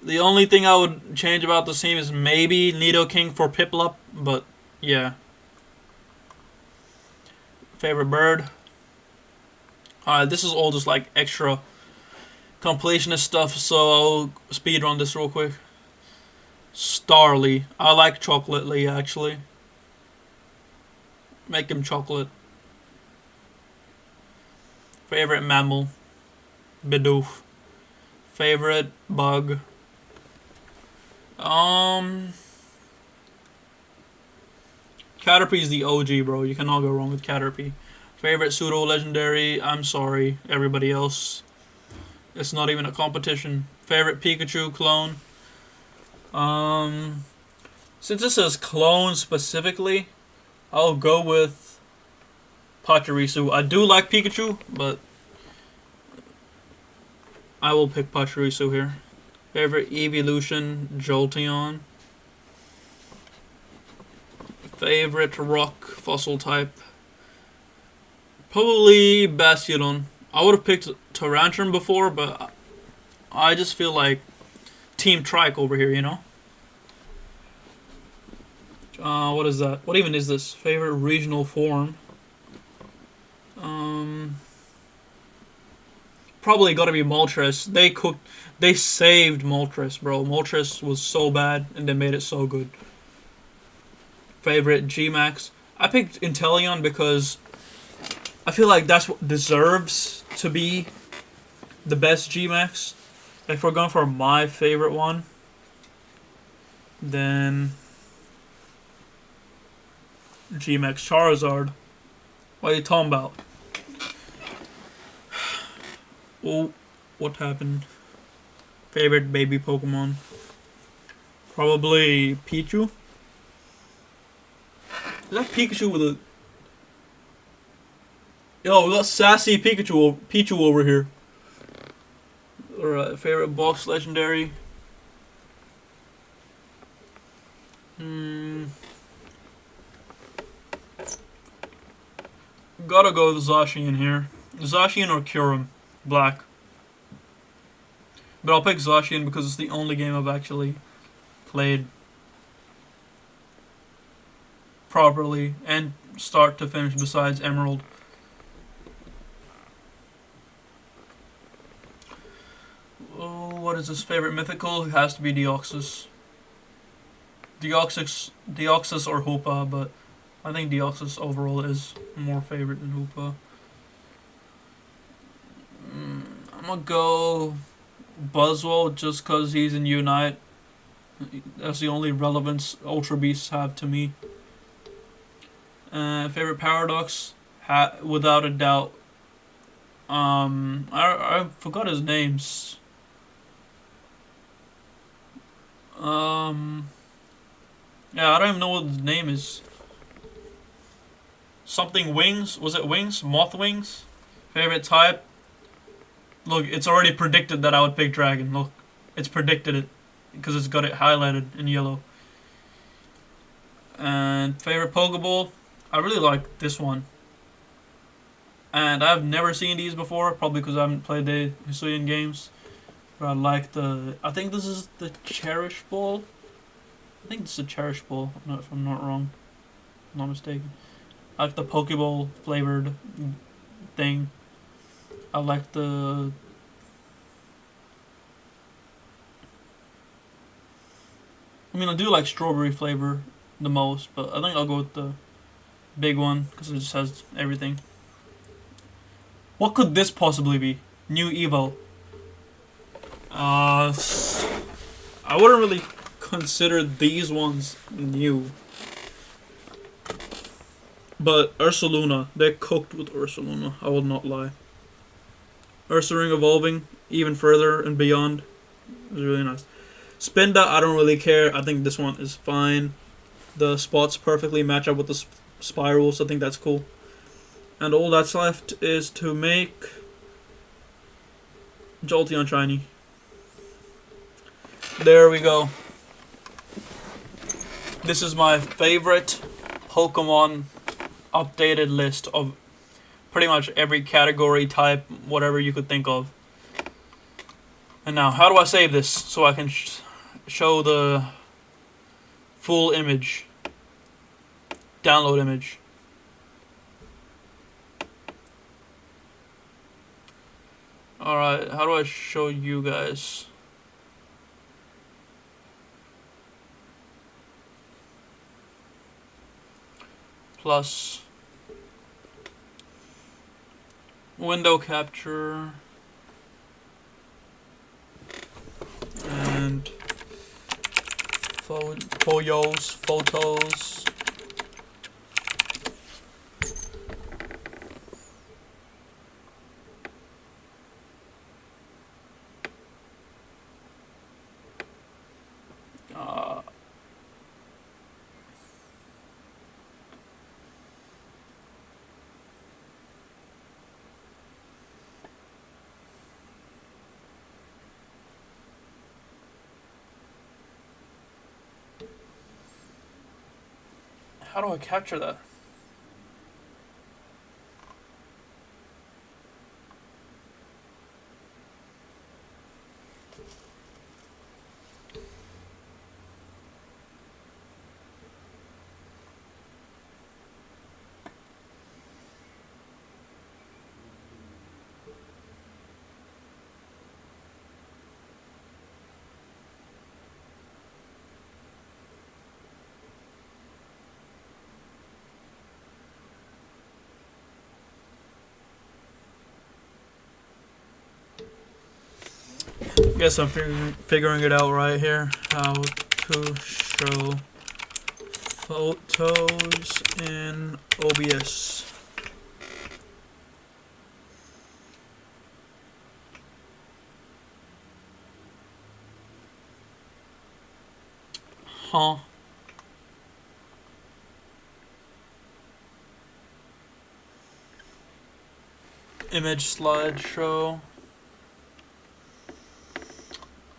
The only thing I would change about this team is maybe Nidoking for Piplup, but yeah. Favorite bird? This is all just like extra completionist stuff, so I'll speed run this real quick. Starly. I like Chocolately, actually. Make him chocolate. Favorite mammal? Bidoof. Favorite bug? Caterpie's the OG, bro. You cannot go wrong with Caterpie. Favorite pseudo legendary? I'm sorry, everybody else. It's not even a competition. Favorite Pikachu clone? Since this says clone specifically, I'll go with Pachirisu. I do like Pikachu, but I will pick Pachirisu here. Favorite evolution? Jolteon. Favorite rock fossil type? Probably Bastiodon. I would have picked Tyrantrum before, but I just feel like Team Trike over here, you know? What is that? What even is this? Favorite regional form? Probably gotta be Moltres. They saved Moltres, bro. Moltres was so bad, and they made it so good. Favorite G-Max? I picked Inteleon because I feel like that's what deserves to be the best G-Max. If we're going for my favorite one, then G-Max Charizard. What are you talking about? Oh, what happened? Favorite baby Pokemon? Probably Pichu. Is that Pikachu with a... Yo, we got sassy Pichu over here. Alright, favorite box legendary? Gotta go with Zacian here. Zacian or Kyurem. Black. But I'll pick Zacian because it's the only game I've actually played properly and start to finish besides Emerald. Oh, what is his favorite mythical? It has to be Deoxys. Deoxys or Hoopa, but I think Deoxys overall is more favorite than Hoopa. I'm gonna go Buzzwole just because he's in Unite. That's the only relevance Ultra Beasts have to me. Favorite Paradox? Without a doubt, I forgot his names. Yeah, I don't even know what his name is. Something wings? Was it wings? Moth wings? Favorite type? Look, it's already predicted that I would pick dragon. Look, it's predicted it because it's got it highlighted in yellow. And favorite Pokeball? I really like this one. And I've never seen these before, probably because I haven't played the Hisuian games. But I like the. I think this is the Cherish Ball. I think this is a Cherish Ball, if I'm not wrong. I'm not mistaken. I like the Pokeball flavored thing. I like the. I mean, I do like strawberry flavor the most, but I think I'll go with the big one because it just has everything. What could this possibly be? New Evo. I wouldn't really consider these ones new. But Ursaluna, they're cooked with Ursaluna, I will not lie. Ursaring evolving even further and beyond is really nice. Spinda, I don't really care. I think this one is fine. The spots perfectly match up with the spirals. I think that's cool. And all that's left is to make Jolteon shiny. There we go. This is my favorite Pokemon updated list of pretty much every category, type, whatever you could think of. And now, how do I save this so I can show the full image? Download image. Alright, how do I show you guys? Plus window capture and photos. How do I capture that? Guess I'm figuring it out right here. How to show photos in OBS. Huh. Image slideshow.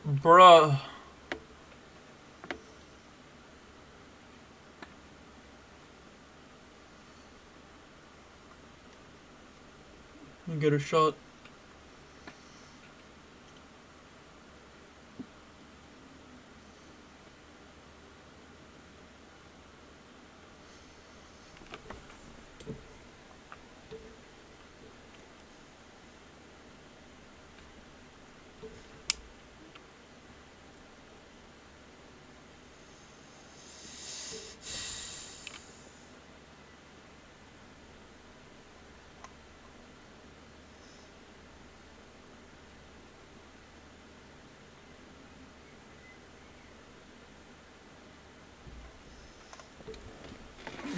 Bruh. Get a shot.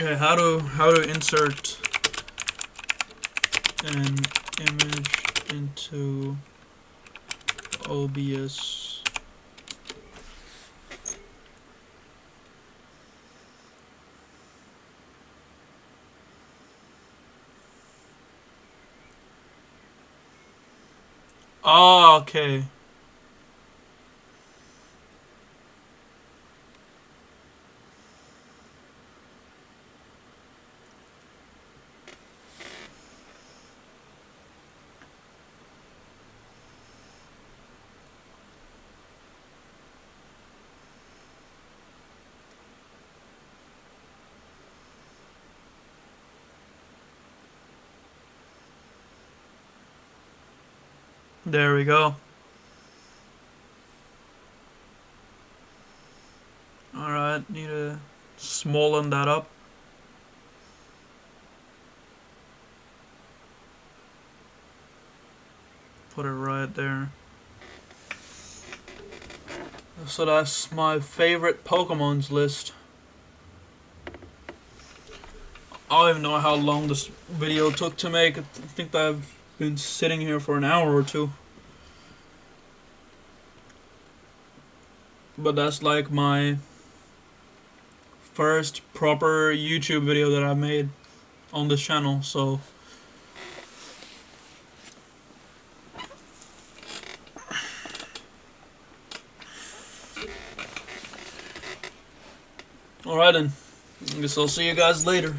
Okay, how to insert an image into OBS. Oh, okay. There we go. Alright, need to smallen that up. Put it right there. So that's my favorite Pokemon's list. I don't even know how long this video took to make. I think that I've been sitting here for an hour or two. But that's like my first proper YouTube video that I made on this channel, so alright then. I guess I'll see you guys later.